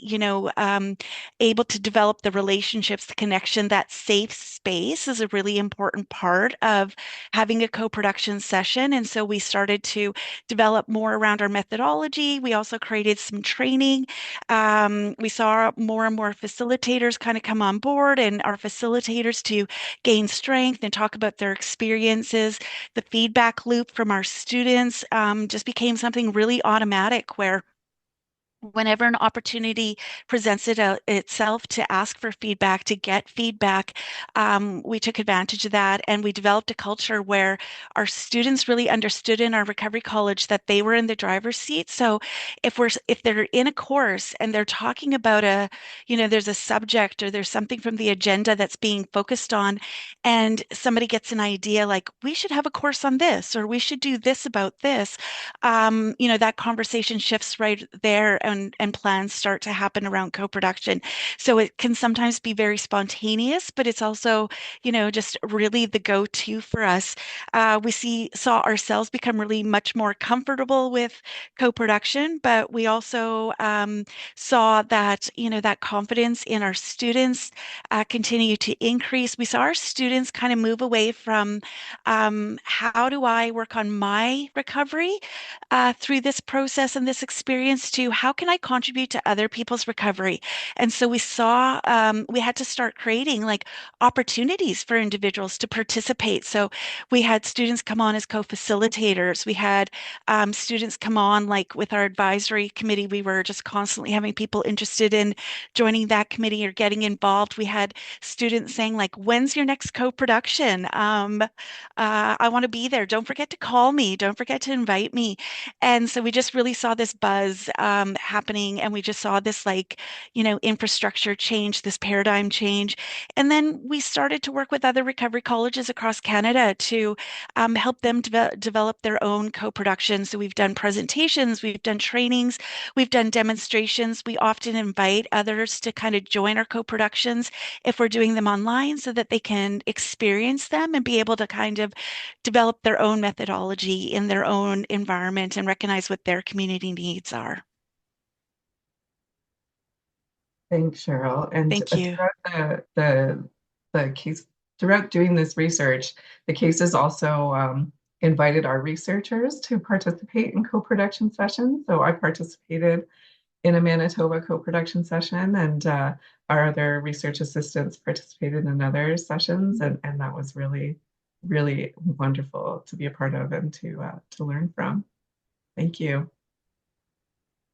Speaker 13: able to develop the relationships, the connection. That safe space is a really important part of having a co-production session. And so we started to develop more around our methodology. We also created some training. We saw more and more facilitators kind of come on board, and our facilitators to gain strength and talk about their experiences. The feedback loop from our students just became something really automatic, where whenever an opportunity presents itself to ask for feedback, to get feedback, we took advantage of that, and we developed a culture where our students really understood in our recovery college that they were in the driver's seat. So if they're in a course and they're talking about there's a subject or there's something from the agenda that's being focused on, and somebody gets an idea like, we should have a course on this, or we should do this about this, that conversation shifts right there, and plans start to happen around co-production. So it can sometimes be very spontaneous, but it's also, just really the go-to for us. Saw ourselves become really much more comfortable with co-production, but we also saw that, that confidence in our students continue to increase. We saw our students kind of move away from how do I work on my recovery through this process and this experience, to how can I contribute to other people's recovery? And so we saw we had to start creating like opportunities for individuals to participate. So we had students come on as co-facilitators. We had students come on like with our advisory committee. We were just constantly having people interested in joining that committee or getting involved. We had students saying like, when's your next co-production? I want to be there. Don't forget to call me. Don't forget to invite me. And so we just really saw this buzz happening, and we just saw this like, infrastructure change, this paradigm change. And then we started to work with other recovery colleges across Canada to help them develop their own co-production. So we've done presentations, we've done trainings, we've done demonstrations. We often invite others to kind of join our co-productions if we're doing them online, so that they can experience them and be able to kind of develop their own methodology in their own environment and recognize what their community needs are.
Speaker 2: Thanks, Cheryl. And
Speaker 13: Thank you.
Speaker 2: throughout the case, throughout doing this research, the cases also invited our researchers to participate in co-production sessions. So I participated in a Manitoba co-production session, and our other research assistants participated in other sessions, and that was really, really wonderful to be a part of and to learn from. Thank you.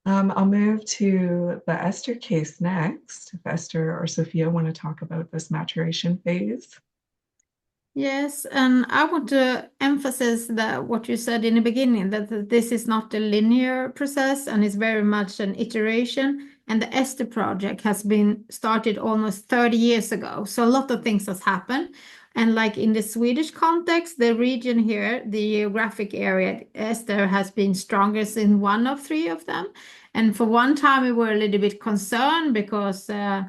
Speaker 2: I'll move to the Esther case next. If Esther or Sophia want to talk about this maturation phase.
Speaker 9: Yes, and I want to emphasize that what you said in the beginning, that this is not a linear process and it's very much an iteration. And the Esther project has been started almost 30 years ago. So a lot of things has happened. And like in the Swedish context, the region here, the geographic area, Esther has been strongest in one of three of them. And for one time, we were a little bit concerned because we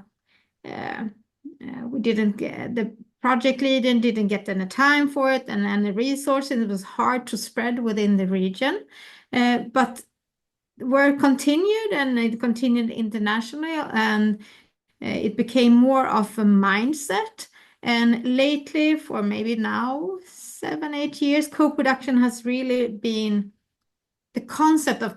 Speaker 9: didn't get the project leader didn't get any time for it and the resources. It was hard to spread within the region. But were continued, and it continued internationally, and it became more of a mindset. And lately, for maybe now 7, 8 years, co-production has really been the concept of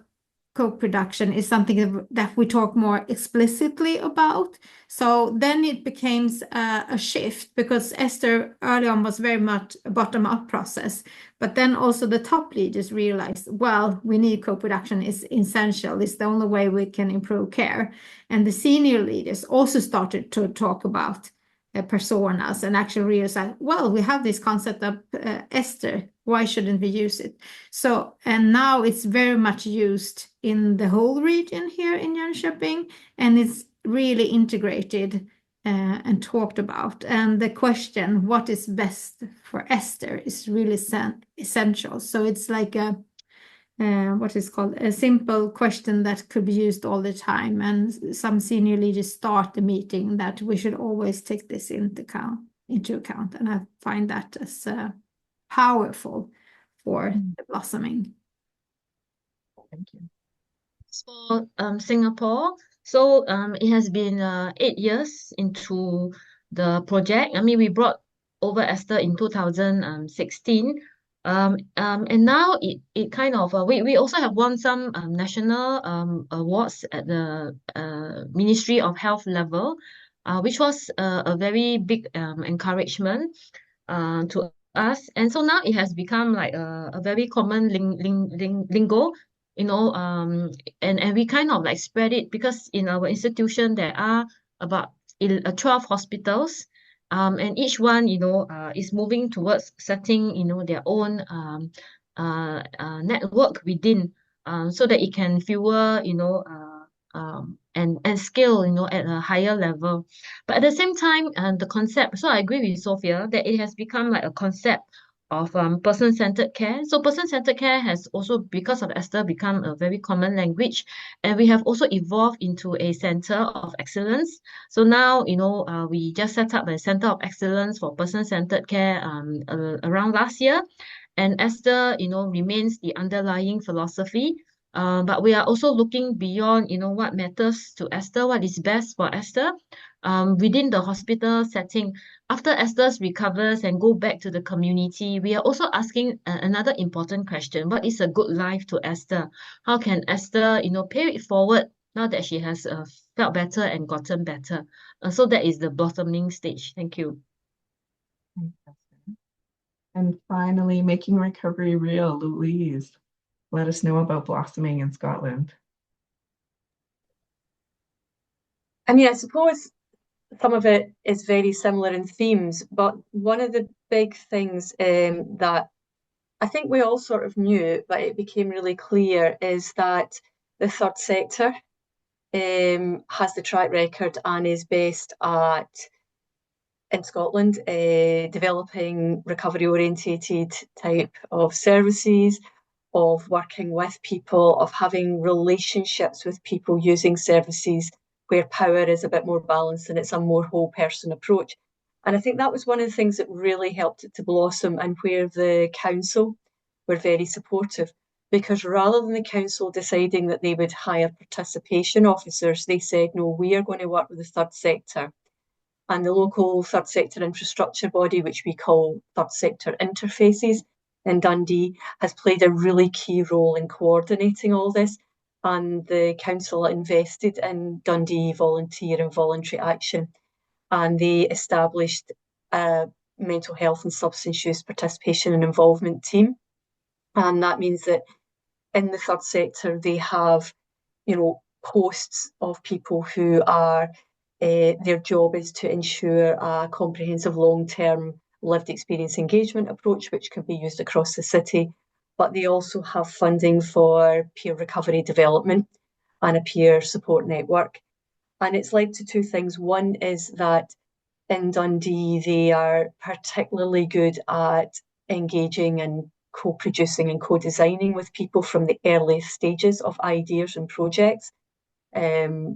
Speaker 9: co-production is something that we talk more explicitly about. So then it becomes a shift, because Esther early on was very much a bottom-up process. But then also the top leaders realized, well, we need co-production, is essential. It's the only way we can improve care. And the senior leaders also started to talk about personas, and actually realized, well, we have this concept of Esther. Why shouldn't we use it? So, and now it's very much used in the whole region here in Jönköping, and it's really integrated and talked about. And the question, what is best for Esther, is really essential. So it's like what is called a simple question that could be used all the time. And some senior leaders start the meeting that we should always take this into account. And I find that as powerful for the blossoming.
Speaker 12: Thank you. For Singapore, so it has been 8 years into the project. I mean, we brought over Esther in 2016. And now it kind of we also have won some national awards at the Ministry of Health level, which was a very big encouragement to us. And so now it has become like a very common lingo, and we kind of like spread it, because in our institution there are about 12 hospitals, and each one is moving towards setting their own network within, so that it can fuel and scale at a higher level. But at the same time, the concept, so I agree with Sophia that it has become like a concept of person-centered care. So person-centered care has also, because of Esther, become a very common language, and we have also evolved into a center of excellence. So now, we just set up a center of excellence for person-centered care around last year, and Esther, remains the underlying philosophy. But we are also looking beyond, what matters to Esther, what is best for Esther, within the hospital setting. After Esther recovers and go back to the community, we are also asking another important question: what is a good life to Esther? How can Esther, pay it forward now that she has felt better and gotten better? So that is the bottoming stage. Thank you.
Speaker 2: Thanks, Esther. And finally, making recovery real. Louise, let us know about blossoming in Scotland.
Speaker 10: I mean, I suppose some of it is very similar in themes, but one of the big things that I think we all sort of knew, but it became really clear, is that the third sector has the track record and is based in Scotland, developing recovery orientated type of services, of working with people, of having relationships with people, using services where power is a bit more balanced and it's a more whole person approach. And I think that was one of the things that really helped it to blossom, and where the council were very supportive, because rather than the council deciding that they would hire participation officers, they said, no, we are going to work with the third sector. And the local third sector infrastructure body, which we call Third Sector Interfaces in Dundee, has played a really key role in coordinating all this. And the council invested in Dundee Volunteer and Voluntary Action, and they established a mental health and substance use participation and involvement team. And that means that in the third sector, they have, posts of people who are, their job is to ensure a comprehensive long-term lived experience engagement approach, which can be used across the city. But they also have funding for peer recovery development and a peer support network. And it's led to two things. One is that in Dundee, they are particularly good at engaging and co-producing and co-designing with people from the earliest stages of ideas and projects,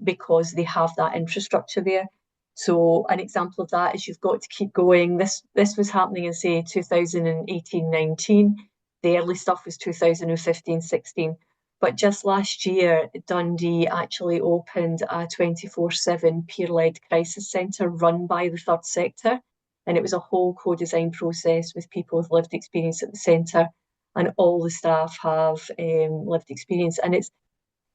Speaker 10: because they have that infrastructure there. So an example of that is you've got to keep going. This was happening in, say, 2018-19. The early stuff was 2015-16. But just last year, Dundee actually opened a 24/7 peer-led crisis centre run by the third sector. And it was a whole co-design process with people with lived experience at the centre. And all the staff have lived experience. And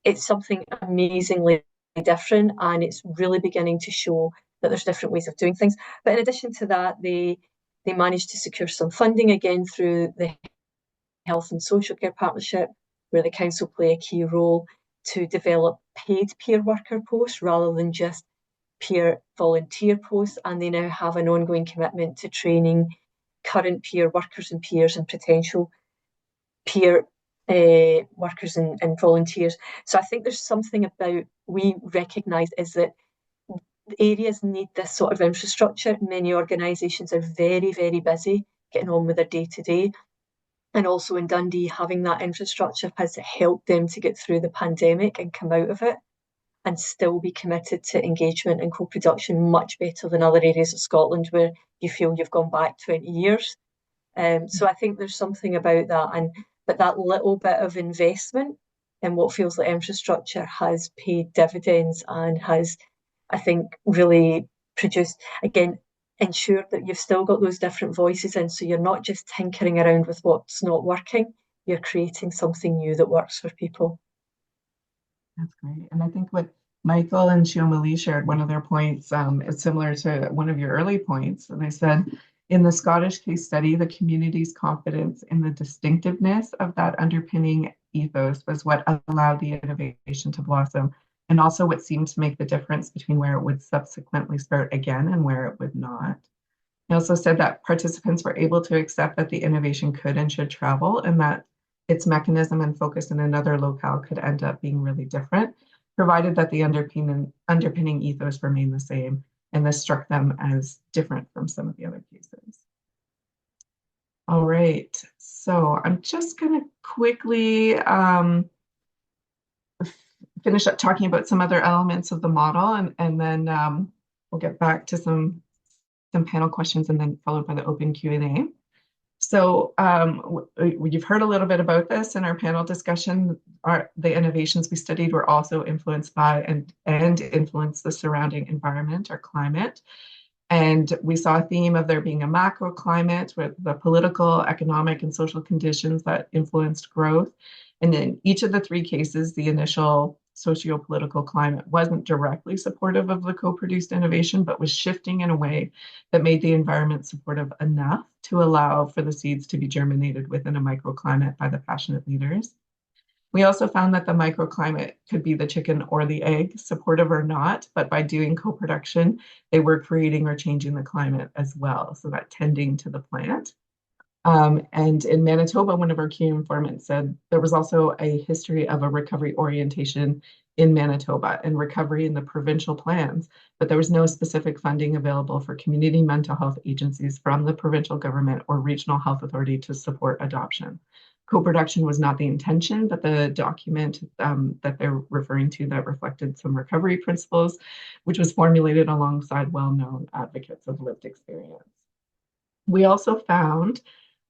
Speaker 10: it's something amazingly different, and it's really beginning to show that there's different ways of doing things. But in addition to that, they managed to secure some funding again through the Health and Social Care Partnership, where the council play a key role to develop paid peer worker posts rather than just peer volunteer posts. And they now have an ongoing commitment to training current peer workers and peers and potential peer workers and volunteers. So I think there's something about we recognise is that areas need this sort of infrastructure. Many organisations are very, very busy getting on with their day to day. And also in Dundee, having that infrastructure has helped them to get through the pandemic and come out of it and still be committed to engagement and co-production much better than other areas of Scotland where you feel you've gone back 20 years. So I think there's something about that. But that little bit of investment in what feels like infrastructure has paid dividends and has, I think, really produced, again, ensure that you've still got those different voices in, so you're not just tinkering around with what's not working, you're creating something new that works for people.
Speaker 2: That's great. And I think what Michael and Shiomali shared, one of their points is similar to one of your early points. And they said, in the Scottish case study, the community's confidence in the distinctiveness of that underpinning ethos was what allowed the innovation to blossom, and also what seemed to make the difference between where it would subsequently start again and where it would not. He also said that participants were able to accept that the innovation could and should travel, and that its mechanism and focus in another locale could end up being really different, provided that the underpinning ethos remained the same. And this struck them as different from some of the other cases. All right, so I'm just going to quickly finish up talking about some other elements of the model, and then we'll get back to some panel questions and then followed by the open Q&A. So you've heard a little bit about this in our panel discussion. The innovations we studied were also influenced by and influenced the surrounding environment or climate. And we saw a theme of there being a macro climate with the political, economic, and social conditions that influenced growth. And in each of the three cases, the initial socio-political climate wasn't directly supportive of the co-produced innovation, but was shifting in a way that made the environment supportive enough to allow for the seeds to be germinated within a microclimate by the passionate leaders. We also found that the microclimate could be the chicken or the egg, supportive or not, but by doing co-production, they were creating or changing the climate as well, so that tending to the plant. And in Manitoba, one of our key informants said there was also a history of a recovery orientation in Manitoba and recovery in the provincial plans, but there was no specific funding available for community mental health agencies from the provincial government or regional health authority to support adoption. Co-production was not the intention, but the document that they're referring to that reflected some recovery principles, which was formulated alongside well-known advocates of lived experience. We also found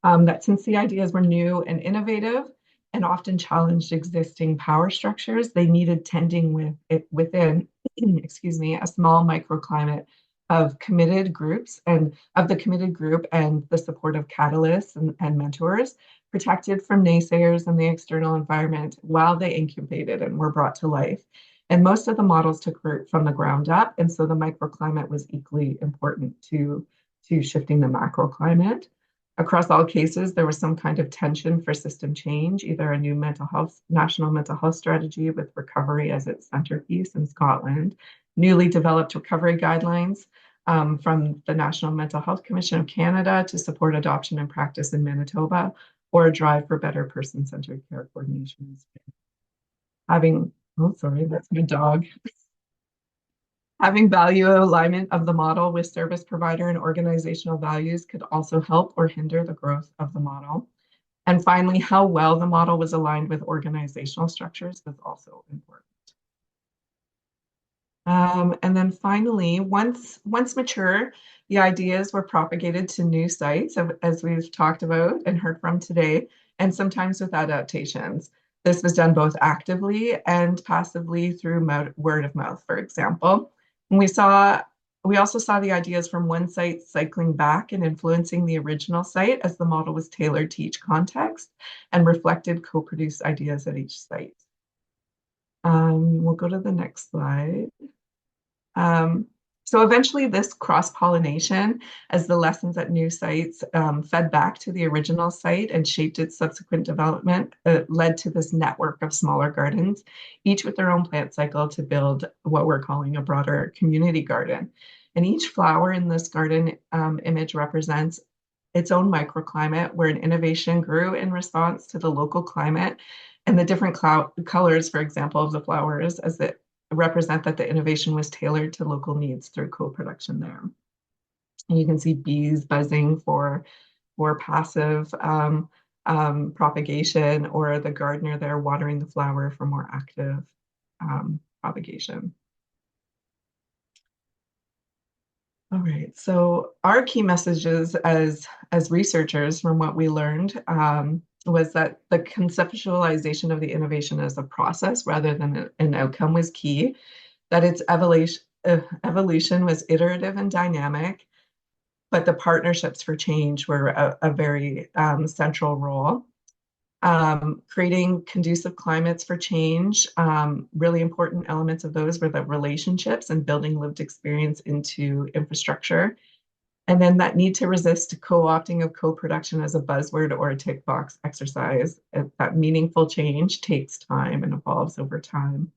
Speaker 2: that since the ideas were new and innovative and often challenged existing power structures, they needed tending within, excuse me, a small microclimate of committed groups and of the committed group and the support of catalysts and mentors, protected from naysayers and the external environment while they incubated and were brought to life. And most of the models took root from the ground up, and so the microclimate was equally important to shifting the macroclimate. Across all cases, there was some kind of tension for system change, either a new national mental health strategy with recovery as its centerpiece in Scotland, newly developed recovery guidelines from the National Mental Health Commission of Canada to support adoption and practice in Manitoba, or a drive for better person-centered care coordination. Oh, sorry, that's my dog. Having value alignment of the model with service provider and organizational values could also help or hinder the growth of the model. And finally, how well the model was aligned with organizational structures was also important. And then finally, once mature, the ideas were propagated to new sites, as we've talked about and heard from today, and sometimes with adaptations. This was done both actively and passively through word of mouth, for example. And we also saw the ideas from one site cycling back and influencing the original site as the model was tailored to each context and reflected co-produced ideas at each site. We'll go to the next slide. So eventually this cross-pollination as the lessons at new sites fed back to the original site and shaped its subsequent development, led to this network of smaller gardens, each with their own plant cycle to build what we're calling a broader community garden. And each flower in this garden image represents its own microclimate where an innovation grew in response to the local climate and the different colors, for example, of the flowers as it represent that the innovation was tailored to local needs through co-production there. And you can see bees buzzing for passive propagation, or the gardener there watering the flower for more active propagation. All right, so our key messages as researchers from what we learned was that the conceptualization of the innovation as a process rather than an outcome was key, that its evolution was iterative and dynamic, but the partnerships for change were a very central role. Creating conducive climates for change, really important elements of those were the relationships and building lived experience into infrastructure. And then that need to resist co-opting of co-production as a buzzword or a tick box exercise. That meaningful change takes time and evolves over time.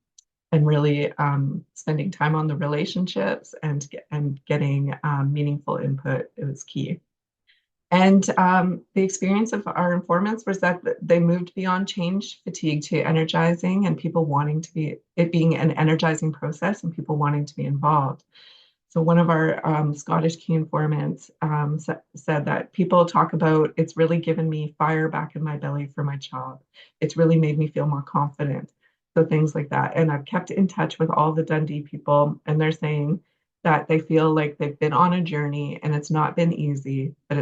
Speaker 2: And really spending time on the relationships and getting meaningful input is key. And the experience of our informants was that they moved beyond change fatigue to energizing, and people wanting to be, it being an energizing process and people wanting to be involved. So one of our Scottish key informants said that people talk about, it's really given me fire back in my belly for my job. It's really made me feel more confident. So things like that. And I've kept in touch with all the Dundee people, and they're saying that they feel like they've been on a journey and it's not been easy, but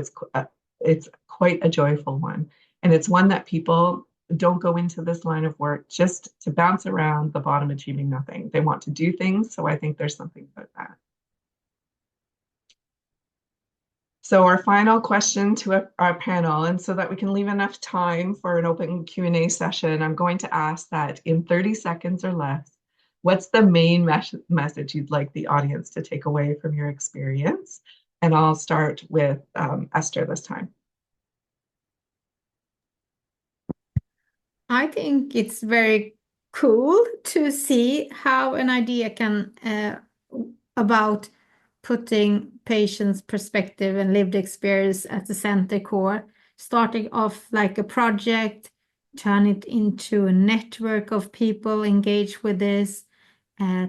Speaker 2: it's quite a joyful one. And it's one that people don't go into this line of work just to bounce around the bottom achieving nothing. They want to do things. So I think there's something about that. So our final question to our panel, and so that we can leave enough time for an open Q&A session, I'm going to ask that in 30 seconds or less, what's the main message you'd like the audience to take away from your experience? And I'll start with Esther this time.
Speaker 9: I think it's very cool to see how an idea can, about putting patients' perspective and lived experience at the center core, starting off like a project, turn it into a network of people engaged with this,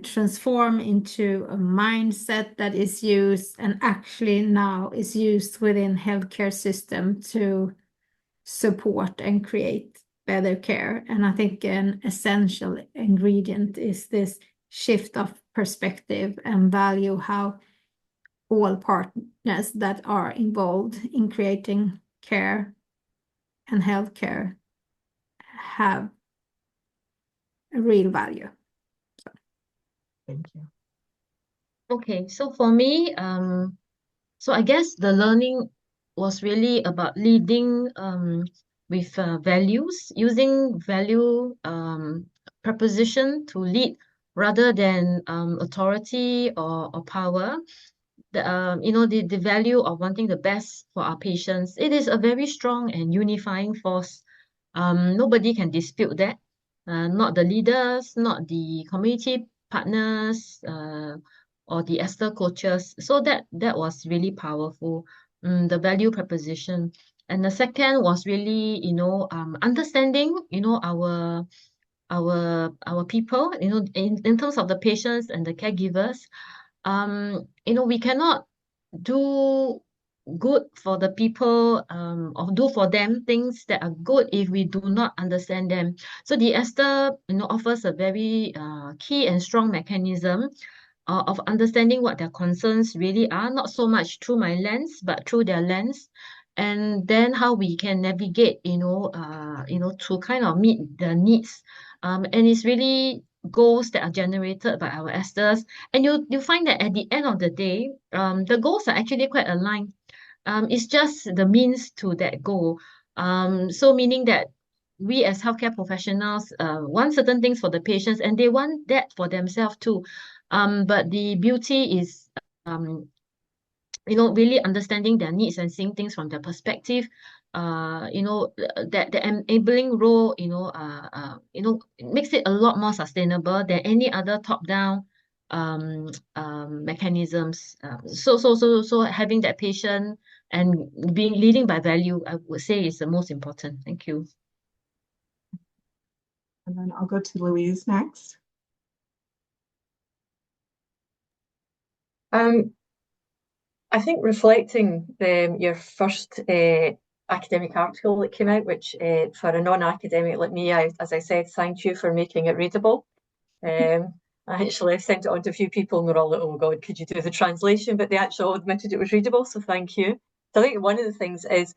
Speaker 9: transform into a mindset that is used and actually now is used within healthcare system to support and create better care. And I think an essential ingredient is this shift of perspective and value how all partners that are involved in creating care and healthcare have a real value.
Speaker 2: Thank you.
Speaker 12: Okay, so for me, so I guess the learning was really about leading with values, using value preposition to lead rather than authority or power. The value of wanting the best for our patients, it is a very strong and unifying force. Nobody can dispute that. Not the leaders, not the community partners, or the Esther coaches. So that was really powerful. The value proposition. And the second was really, understanding, our people, in terms of the patients and the caregivers. We cannot do good for the people, or do for them things that are good if we do not understand them. So the Esther, offers a very key and strong mechanism of understanding what their concerns really are, not so much through my lens, but through their lens. and then how we can navigate, to kind of meet the needs. And it's really goals that are generated by our esters. And you find that at the end of the day, the goals are actually quite aligned. It's just the means to that goal. So meaning that we as healthcare professionals want certain things for the patients, and they want that for themselves too. But the beauty is, um, really understanding their needs and seeing things from their perspective. That the enabling role, it makes it a lot more sustainable than any other top-down mechanisms. So having that patient and being leading by value, I would say, is the most important. Thank you.
Speaker 2: And then I'll go to Louise next.
Speaker 10: I think reflecting your first academic article that came out, which for a non-academic like me, as I said, thank you for making it readable. I actually sent it on to a few people and they're all like, oh God, could you do the translation? But they actually admitted it was readable, so thank you. So I think one of the things is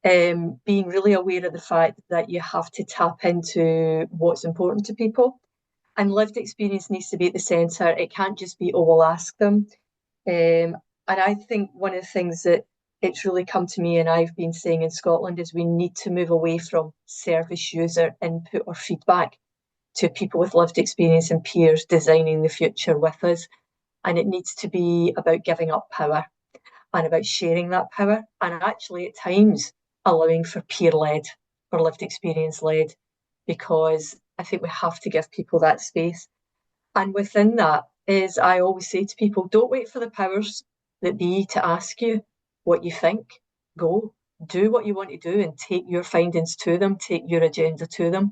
Speaker 10: being really aware of the fact that you have to tap into what's important to people. And lived experience needs to be at the centre. It can't just be, oh, we'll ask them. And I think one of the things that it's really come to me and I've been saying in Scotland is we need to move away from service user input or feedback to people with lived experience and peers designing the future with us. And it needs to be about giving up power and about sharing that power, and actually at times allowing for peer-led or lived experience-led, because I think we have to give people that space. And within that is, I always say to people, don't wait for the powers that be to ask you what you think. Go, do what you want to do and take your findings to them, take your agenda to them.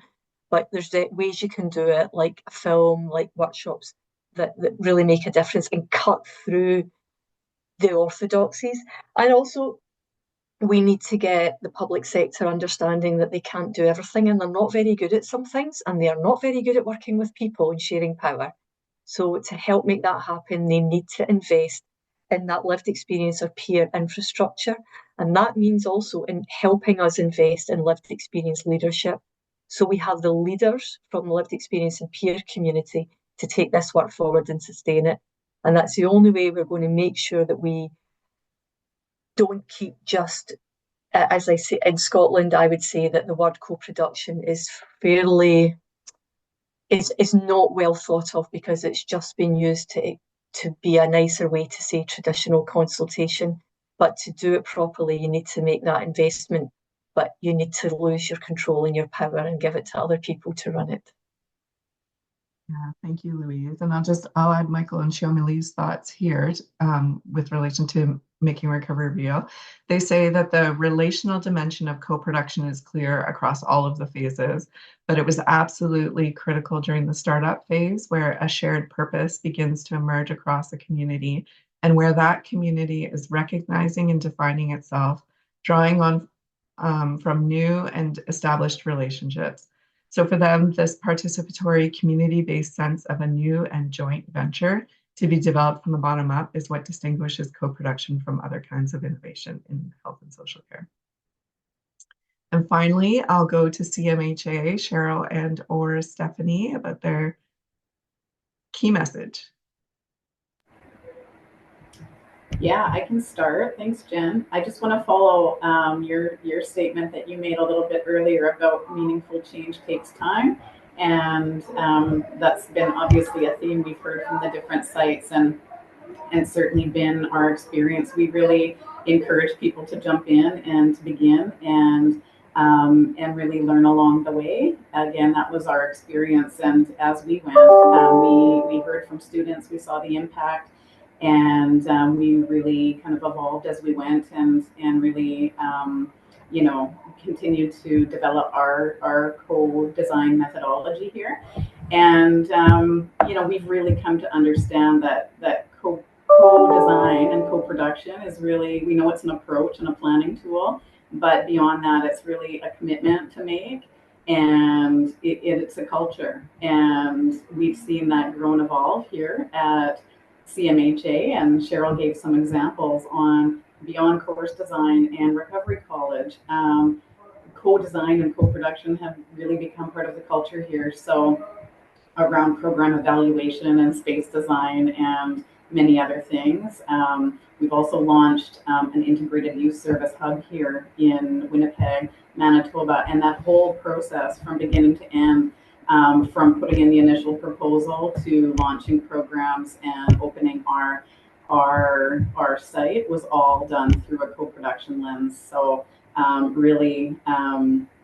Speaker 10: But there's ways you can do it, like a film, like workshops that really make a difference and cut through the orthodoxies. And also, we need to get the public sector understanding that they can't do everything and they're not very good at some things and they are not very good at working with people and sharing power. So to help make that happen, they need to invest in that lived experience or peer infrastructure. And that means also in helping us invest in lived experience leadership. So we have the leaders from the lived experience and peer community to take this work forward and sustain it. And that's the only way we're going to make sure that we don't keep just, as I say, in Scotland, I would say that the word co-production is fairly, is not well thought of because it's just been used to be a nicer way to say traditional consultation. But to do it properly, you need to make that investment, but you need to lose your control and your power and give it to other people to run it.
Speaker 2: Yeah, thank you, Louise. And I'll add Michael and Xiaomi's thoughts here with relation to making recovery real. They say that the relational dimension of co-production is clear across all of the phases, but it was absolutely critical during the startup phase where a shared purpose begins to emerge across a community and where that community is recognizing and defining itself, drawing on from new and established relationships. So for them, this participatory community-based sense of a new and joint venture to be developed from the bottom up is what distinguishes co-production from other kinds of innovation in health and social care. And finally, I'll go to CMHA, Cheryl and or Stephanie about their key message.
Speaker 11: Yeah, I can start. Thanks, Jen. I just want to follow your statement that you made a little bit earlier about meaningful change takes time. And that's been obviously a theme we've heard from the different sites and certainly been our experience. We really encourage people to jump in and to begin and really learn along the way. Again, that was our experience. And as we went, we heard from students, we saw the impact, and we really kind of evolved as we went and really, continued to develop our co-design methodology here. And, we've really come to understand that co-design and co-production is really, we know it's an approach and a planning tool, but beyond that, it's really a commitment to make, and it's a culture. And we've seen that grow and evolve here at CMHA, and Cheryl gave some examples on beyond course design and recovery college, co-design and co-production have really become part of the culture here. So around program evaluation and space design and many other things. We've also launched an integrated youth service hub here in Winnipeg, Manitoba, and that whole process from beginning to end, from putting in the initial proposal to launching programs and opening our site was all done through a co-production lens. So really,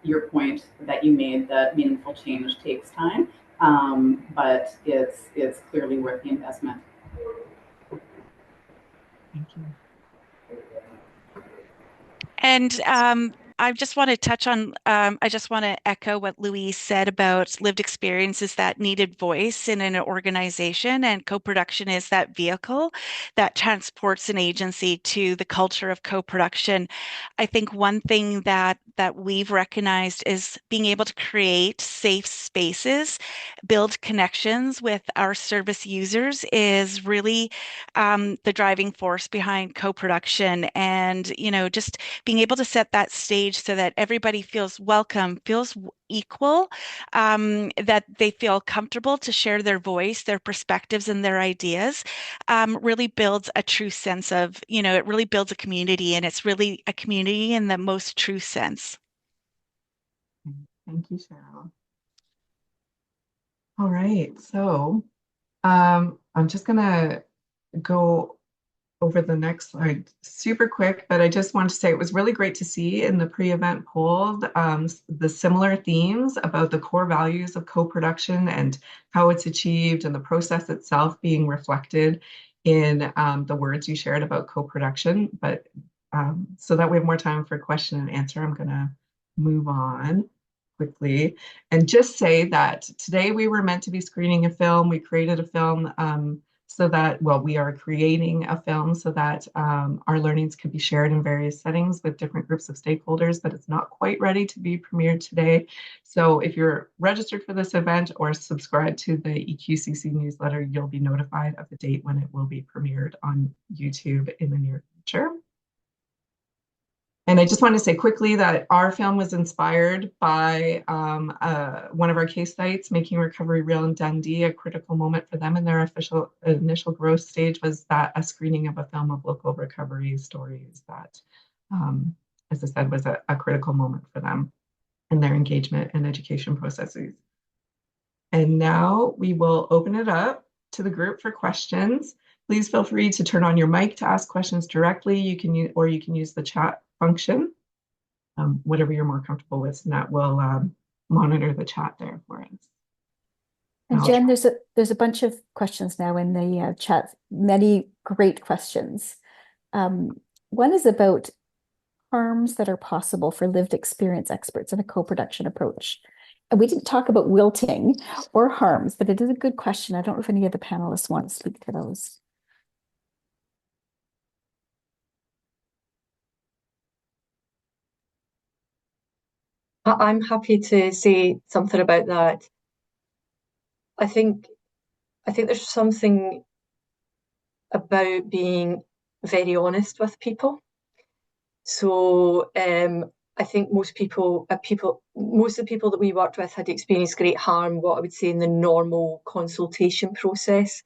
Speaker 11: your point that you made that meaningful change takes time, but it's clearly worth the investment.
Speaker 2: Thank you.
Speaker 13: And I just want to touch on, I just want to echo what Louise said about lived experience is that needed voice in an organization, and co-production is that vehicle that transports an agency to the culture of co-production. I think one thing that we've recognized is being able to create safe spaces, build connections with our service users is really the driving force behind co-production. And, you know, just being able to set that stage so that everybody feels welcome, feels equal, that they feel comfortable to share their voice, their perspectives, and their ideas, really builds a true sense of, you know, it really builds a community, and it's really a community in the most true sense.
Speaker 2: Thank you, Cheryl. All right, so I'm just gonna go over the next slide super quick, but I just want to say it was really great to see in the pre-event poll the similar themes about the core values of co-production and how it's achieved and the process itself being reflected in the words you shared about co-production. But so that we have more time for question and answer, I'm gonna move on quickly and just say that today we were meant to be screening a film. We created a film so that, well, we are creating a film so that our learnings could be shared in various settings with different groups of stakeholders, but it's not quite ready to be premiered today. So if you're registered for this event or subscribed to the EQCC newsletter, you'll be notified of the date when it will be premiered on YouTube in the near future. And I just want to say quickly that our film was inspired by one of our case sites, Making Recovery Real in Dundee. A critical moment for them in their initial growth stage was that a screening of a film of local recovery stories that, as I said, was a critical moment for them in their engagement and education processes. And now we will open it up to the group for questions. Please feel free to turn on your mic to ask questions directly. You can use the chat function, whatever you're more comfortable with, and that will monitor the chat there for us.
Speaker 1: And Jen, there's a bunch of questions now in the chat, many great questions. One is about harms that are possible for lived experience experts in a co-production approach. And we didn't talk about wilting or harms, but it is a good question. I don't know if any of the panelists want to speak to those.
Speaker 10: I'm happy to say something about that. I think there's something about being very honest with people. So I think most of the people that we worked with had experienced great harm, what I would say in the normal consultation process,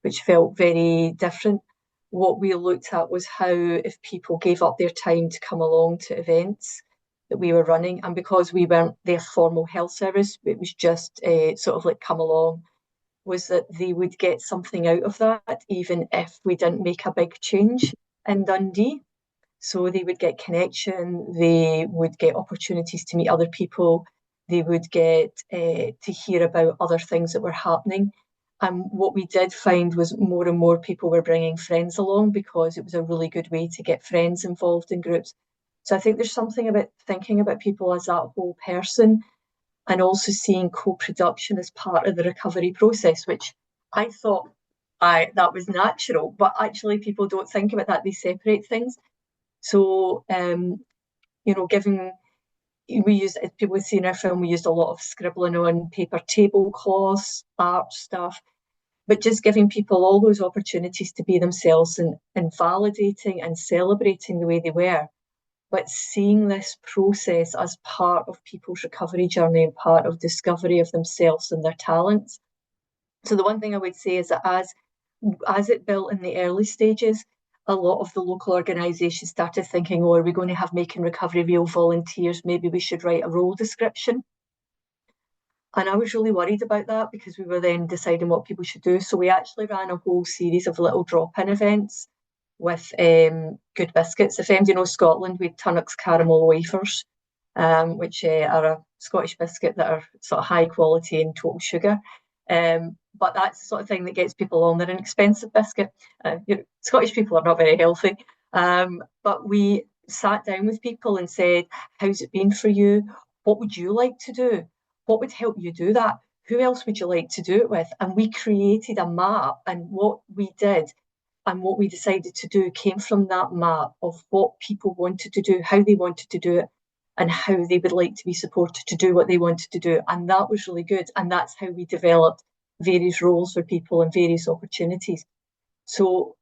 Speaker 10: which felt very different. What we looked at was how if people gave up their time to come along to events that we were running, and because we weren't their formal health service, it was just sort of like come along, was that they would get something out of that, even if we didn't make a big change in Dundee. So they would get connection, they would get opportunities to meet other people, they would get to hear about other things that were happening. And what we did find was more and more people were bringing friends along because it was a really good way to get friends involved in groups. So I think there's something about thinking about people as that whole person, and also seeing co-production as part of the recovery process, which I thought that was natural, but actually people don't think about that, they separate things. So, given we used, as people would see in our film, we used a lot of scribbling on paper tablecloths, art stuff. but just giving people all those opportunities to be themselves and validating and celebrating the way they were, but seeing this process as part of people's recovery journey and part of discovery of themselves and their talents. So the one thing I would say is that as it built in the early stages, a lot of the local organisations started thinking, oh, are we going to have Making Recovery real volunteers? Maybe we should write a role description. And I was really worried about that because we were then deciding what people should do. So we actually ran a whole series of little drop-in events with Good Biscuits. If anybody knows Scotland, we had Tunnock's caramel wafers, which are a Scottish biscuit that are sort of high quality and total sugar. But that's the sort of thing that gets people on. They're an expensive biscuit. Scottish people are not very healthy. But we sat down with people and said, how's it been for you? What would you like to do? What would help you do that? Who else would you like to do it with? And we created a map, and what we did and what we decided to do came from that map of what people wanted to do, how they wanted to do it, and how they would like to be supported to do what they wanted to do. And that was really good. And that's how we developed various roles for people and various opportunities. So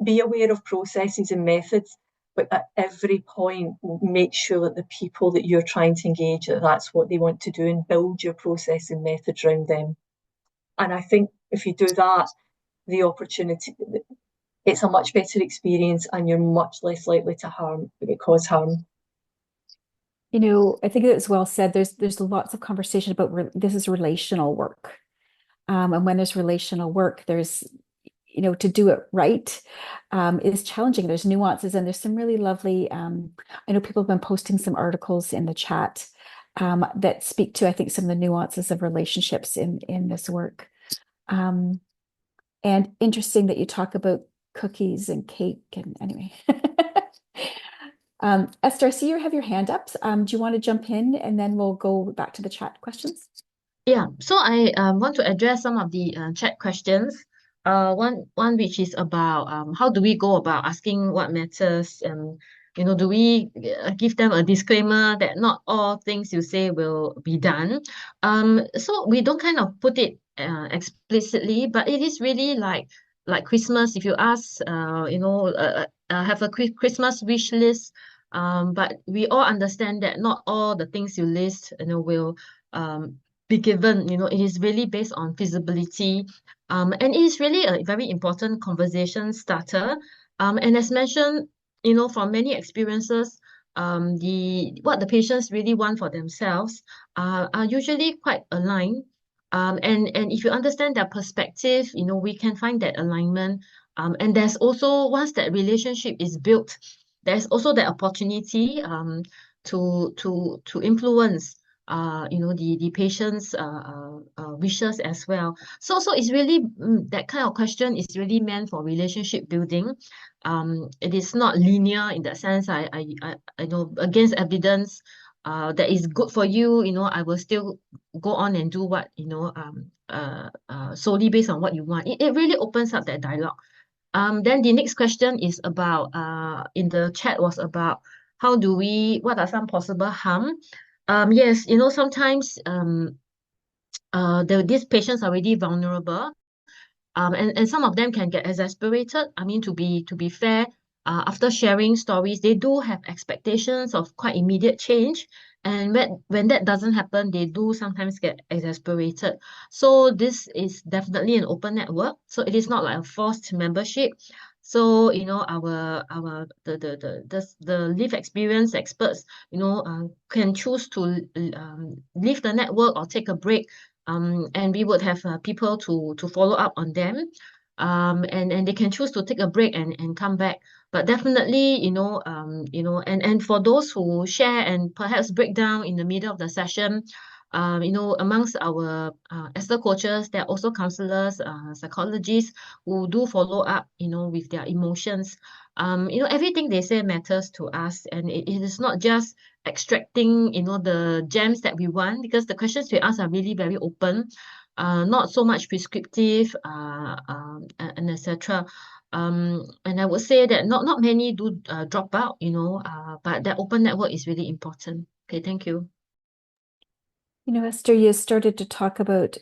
Speaker 10: be aware of processes and methods, but at every point, make sure that the people that you're trying to engage, that's what they want to do, and build your process and methods around them. And I think if you do that, the opportunity, it's a much better experience, and you're much less likely to cause harm.
Speaker 1: You know, I think it's well said. There's lots of conversation about this is relational work. And when there's relational work, there's, you know, to do it right is challenging. There's nuances, and there's some really lovely, I know people have been posting some articles in the chat that speak to, I think, some of the nuances of relationships in this work. And interesting that you talk about cookies and cake, and anyway. Esther, I see you have your hand up. Do you want to jump in, and then we'll go back to the chat questions?
Speaker 12: Yeah, so I want to address some of the chat questions. One which is about how do we go about asking what matters, and do we give them a disclaimer that not all things you say will be done. So we don't kind of put it explicitly, but it is really like Christmas. If you ask, have a Christmas wish list. But we all understand that not all the things you list, will be given. It is really based on feasibility, and it is really a very important conversation starter. And as mentioned, from many experiences, what the patients really want for themselves are usually quite aligned. And if you understand their perspective, we can find that alignment. And there's also, once that relationship is built, there's also the opportunity to influence the patient's wishes as well. So it's really that kind of question is really meant for relationship building. It is not linear in that sense. I know against evidence that is good for you, I will still go on and do what, solely based on what you want. It really opens up that dialogue. Then the next question is about, in the chat was about what are some possible harm? Yes, sometimes these patients are really vulnerable. And some of them can get exasperated. I mean, to be fair, after sharing stories, they do have expectations of quite immediate change. And when that doesn't happen, they do sometimes get exasperated. So this is definitely an open network. So it is not like a forced membership. So, the lived experience experts, can choose to leave the network or take a break. And we would have people to follow up on them. And they can choose to take a break and come back. But definitely, and for those who share and perhaps break down in the middle of the session, amongst our Esther coaches, there are also counselors, psychologists who do follow up, with their emotions. Everything they say matters to us, and it is not just extracting, the gems that we want, because the questions we ask are really very open, not so much prescriptive, and etc. And I would say that not many do drop out, but that open network is really important. Okay, thank you.
Speaker 1: Esther, you started to talk about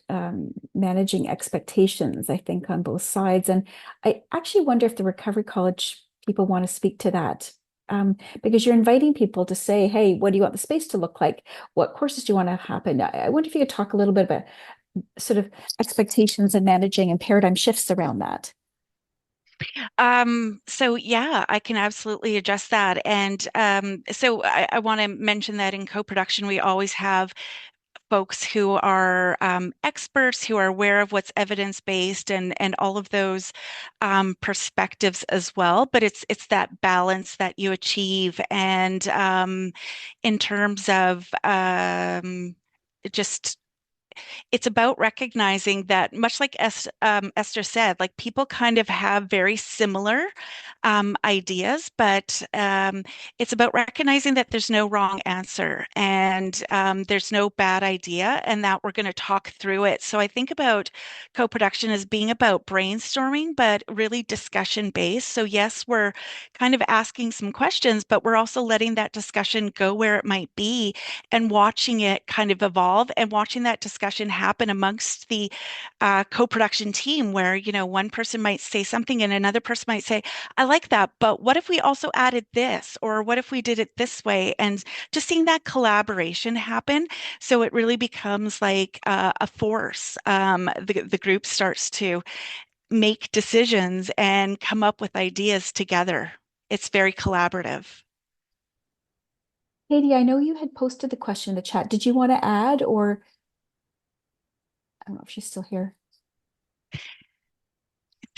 Speaker 1: managing expectations, I think, on both sides. And I actually wonder if the Recovery College people want to speak to that. Because you're inviting people to say, hey, what do you want the space to look like? What courses do you want to happen? I wonder if you could talk a little bit about sort of expectations and managing and paradigm shifts around that.
Speaker 13: So yeah, I can absolutely address that. And so I want to mention that in co-production, we always have folks who are experts, who are aware of what's evidence-based and all of those perspectives as well. But it's that balance that you achieve. And in terms of just it's about recognizing that much like Esther said, like people kind of have very similar ideas, but it's about recognizing that there's no wrong answer and there's no bad idea and that we're going to talk through it. So I think about co-production as being about brainstorming, but really discussion based. So yes, we're kind of asking some questions, but we're also letting that discussion go where it might be and watching it kind of evolve and watching that discussion happen amongst the co-production team where, one person might say something and another person might say, I like that, but what if we also added this? Or what if we did it this way? And just seeing that collaboration happen. So it really becomes like a force. The group starts to make decisions and come up with ideas together. It's very collaborative.
Speaker 1: Katie, I know you had posted the question in the chat. Did you want to add, or I don't know if she's still here.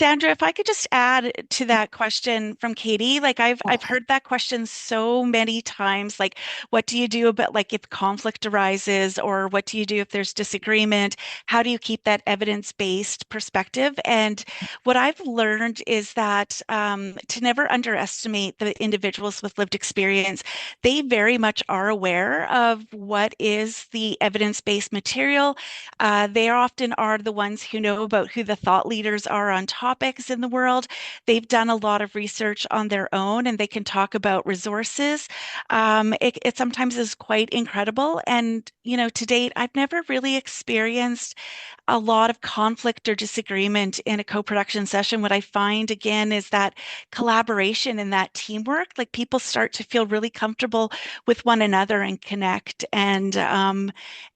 Speaker 13: Sandra, if I could just add to that question from Katie, like I've heard that question so many times, like what do you do about like if conflict arises or what do you do if there's disagreement? How do you keep that evidence-based perspective? And what I've learned is that to never underestimate the individuals with lived experience. They very much are aware of what is the evidence-based material. They often are the ones who know about who the thought leaders are on topics in the world. They've done a lot of research on their own and they can talk about resources. It sometimes is quite incredible. And, to date, I've never really experienced a lot of conflict or disagreement in a co-production session. What I find again is that collaboration and that teamwork, like people start to feel really comfortable with one another and connect. And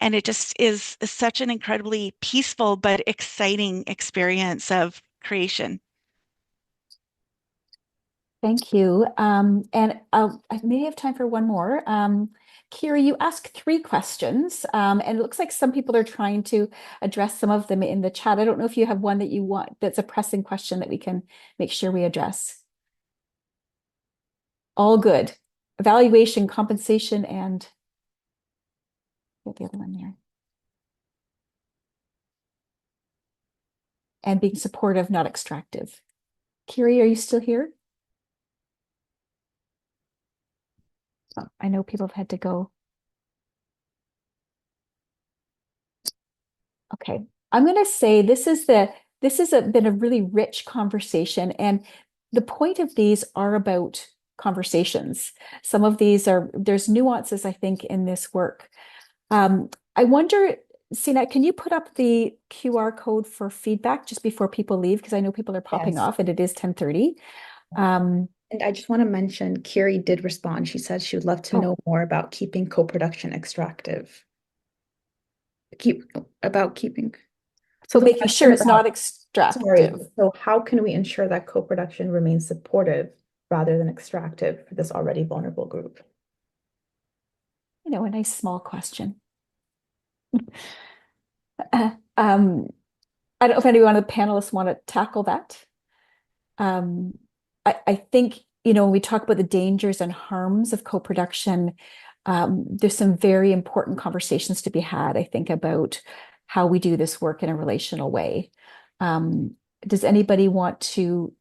Speaker 13: it just is such an incredibly peaceful but exciting experience of creation.
Speaker 1: Thank you. And I may have time for one more. Kira, you asked 3 questions, and it looks like some people are trying to address some of them in the chat. I don't know if you have one that you want that's a pressing question that we can make sure we address. All good. Evaluation, compensation, and get the other one there. And being supportive, not extractive. Kiri, are you still here? Oh, I know people have had to go. Okay, I'm going to say this has been a really rich conversation, and the point of these are about conversations. Some of these there's nuances, I think, in this work. I wonder, Sina, can you put up the QR code for feedback just before people leave? Because I know people are popping off and it is 10:30.
Speaker 8: And I just want to mention, Kiri did respond. She said she would love to know more about keeping co-production extractive.
Speaker 1: So making sure it's not extractive.
Speaker 8: Sorry. So how can we ensure that co-production remains supportive rather than extractive for this already vulnerable group?
Speaker 1: A nice small question. I don't know if anyone of the panelists want to tackle that. I think, when we talk about the dangers and harms of co-production, there's some very important conversations to be had, I think, about how we do this work in a relational way. Does anybody want to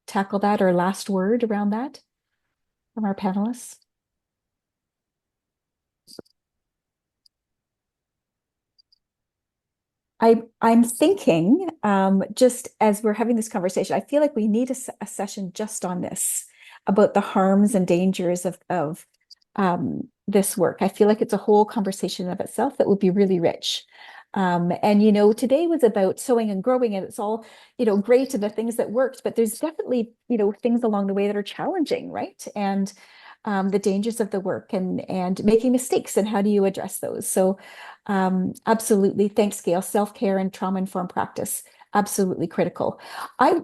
Speaker 1: tackle that or last word around that from our panelists? I'm thinking, just as we're having this conversation, I feel like we need a session just on this, about the harms and dangers of this work. I feel like it's a whole conversation of itself that would be really rich. And today was about sowing and growing, and it's all, great and the things that worked, but there's definitely, things along the way that are challenging, right? And the dangers of the work and making mistakes and how do you address those? So absolutely. Thanks, Gail. Self-care and trauma-informed practice, absolutely critical.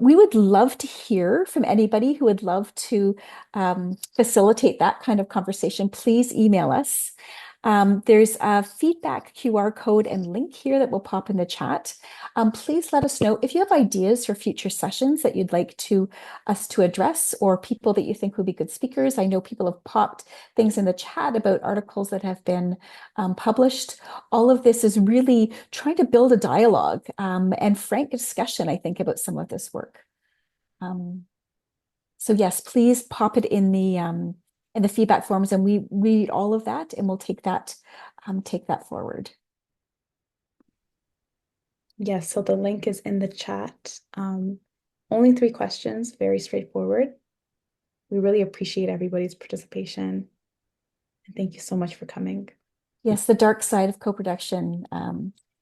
Speaker 1: We would love to hear from anybody who would love to facilitate that kind of conversation. Please email us. There's a feedback QR code and link here that will pop in the chat. Please let us know if you have ideas for future sessions that you'd like us to address, or people that you think would be good speakers. I know people have popped things in the chat about articles that have been published. All of this is really trying to build a dialogue and frank discussion, I think, about some of this work. So yes, please pop it in the feedback forms, and we read all of that, and we'll take that forward.
Speaker 8: Yes, so the link is in the chat. Only 3 questions, very straightforward. We really appreciate everybody's participation. And thank you so much for coming.
Speaker 1: Yes, the dark side of co-production.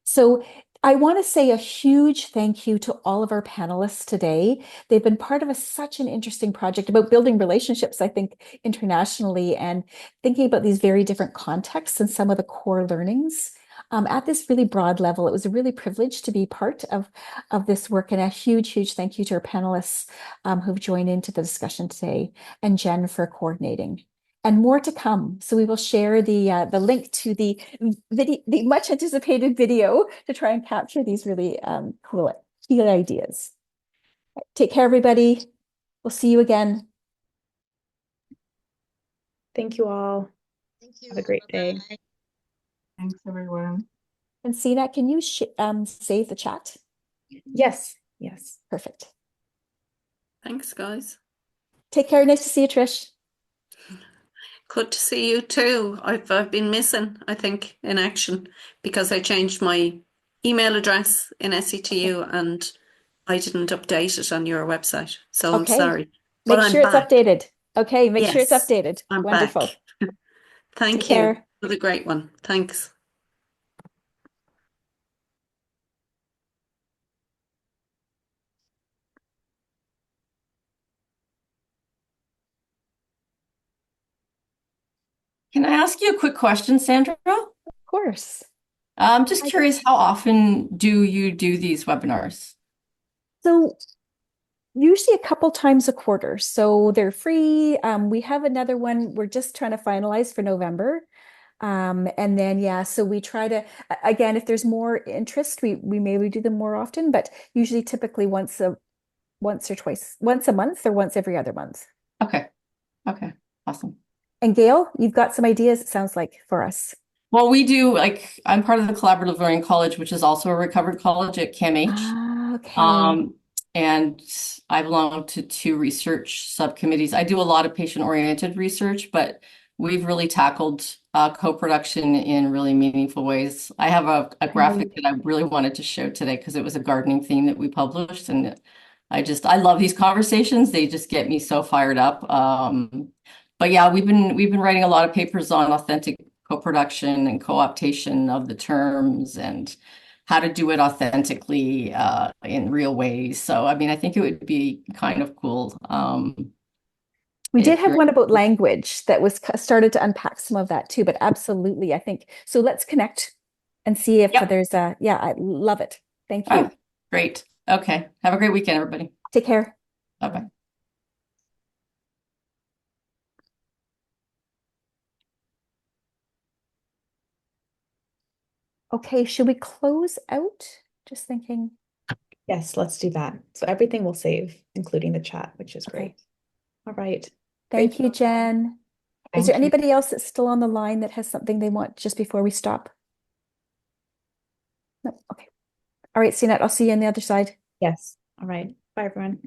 Speaker 1: So I want to say a huge thank you to all of our panelists today. They've been part of such an interesting project about building relationships, I think, internationally, and thinking about these very different contexts and some of the core learnings. At this really broad level, it was a really privilege to be part of this work, and a huge, huge thank you to our panelists who've joined into the discussion today, and Jen for coordinating. And more to come. So we will share the link to the video, the much anticipated video, to try and capture these really cool key ideas. Take care, everybody. We'll see you again.
Speaker 8: Thank you all.
Speaker 12: Thank you.
Speaker 8: Have a great day.
Speaker 12: Bye.
Speaker 2: Thanks, everyone.
Speaker 1: And Sina, can you save the chat?
Speaker 8: Yes. Yes.
Speaker 1: Perfect.
Speaker 14: Thanks, guys.
Speaker 1: Take care. Nice to see you, Trish.
Speaker 14: Good to see you too. I've been missing, I think, in action because I changed my email address in SETU and I didn't update it on your website. So I'm sorry. But
Speaker 1: Make
Speaker 14: I'm
Speaker 1: sure it's
Speaker 14: back.
Speaker 1: updated. Okay, make sure it's
Speaker 14: Yes,
Speaker 1: updated.
Speaker 14: I'm
Speaker 1: Wonderful.
Speaker 14: back. Thank
Speaker 1: Take
Speaker 14: you
Speaker 1: care.
Speaker 14: for the great one. Thanks.
Speaker 15: Can I ask you a quick question, Sandra?
Speaker 1: Of course.
Speaker 15: I'm just curious, how often do you do these webinars?
Speaker 1: So usually a couple times a quarter. So they're free. We have another one we're just trying to finalize for November. And then, yeah, so we try to, again, if there's more interest, we maybe do them more often, but usually typically once or twice, once a month or once every other month.
Speaker 15: Okay. Okay. Awesome.
Speaker 1: And Gail, you've got some ideas, it sounds like, for us.
Speaker 15: Well, we do, I'm part of the Collaborative Learning College, which is also a recovered college at CAMH.
Speaker 1: Okay.
Speaker 15: And I belong to 2 research subcommittees. I do a lot of patient-oriented research, but we've really tackled co-production in really meaningful ways. I have a graphic that I really wanted to show today because it was a gardening theme that we published, and I love these conversations. They just get me so fired up. But yeah, we've been writing a lot of papers on authentic co-production and co-optation of the terms and how to do it authentically in real ways. So, I mean, I think it would be kind of cool.
Speaker 1: We did have one about language that was started to unpack some of that too, but absolutely, I think. So let's connect and see if there's yeah, I love it. Thank you.
Speaker 15: Oh, great. Okay. Have a great weekend, everybody.
Speaker 1: Take care.
Speaker 15: Bye-bye.
Speaker 1: Okay, should we close out? Just thinking.
Speaker 8: Yes, let's do that. So everything will save, including the chat, which is great. All right.
Speaker 1: Thank you, Jen. Is there anybody else that's still on the line that has something they want just before we stop? No. Okay. All right, CNET, I'll see you on the other side.
Speaker 8: Yes. All right. Bye, everyone.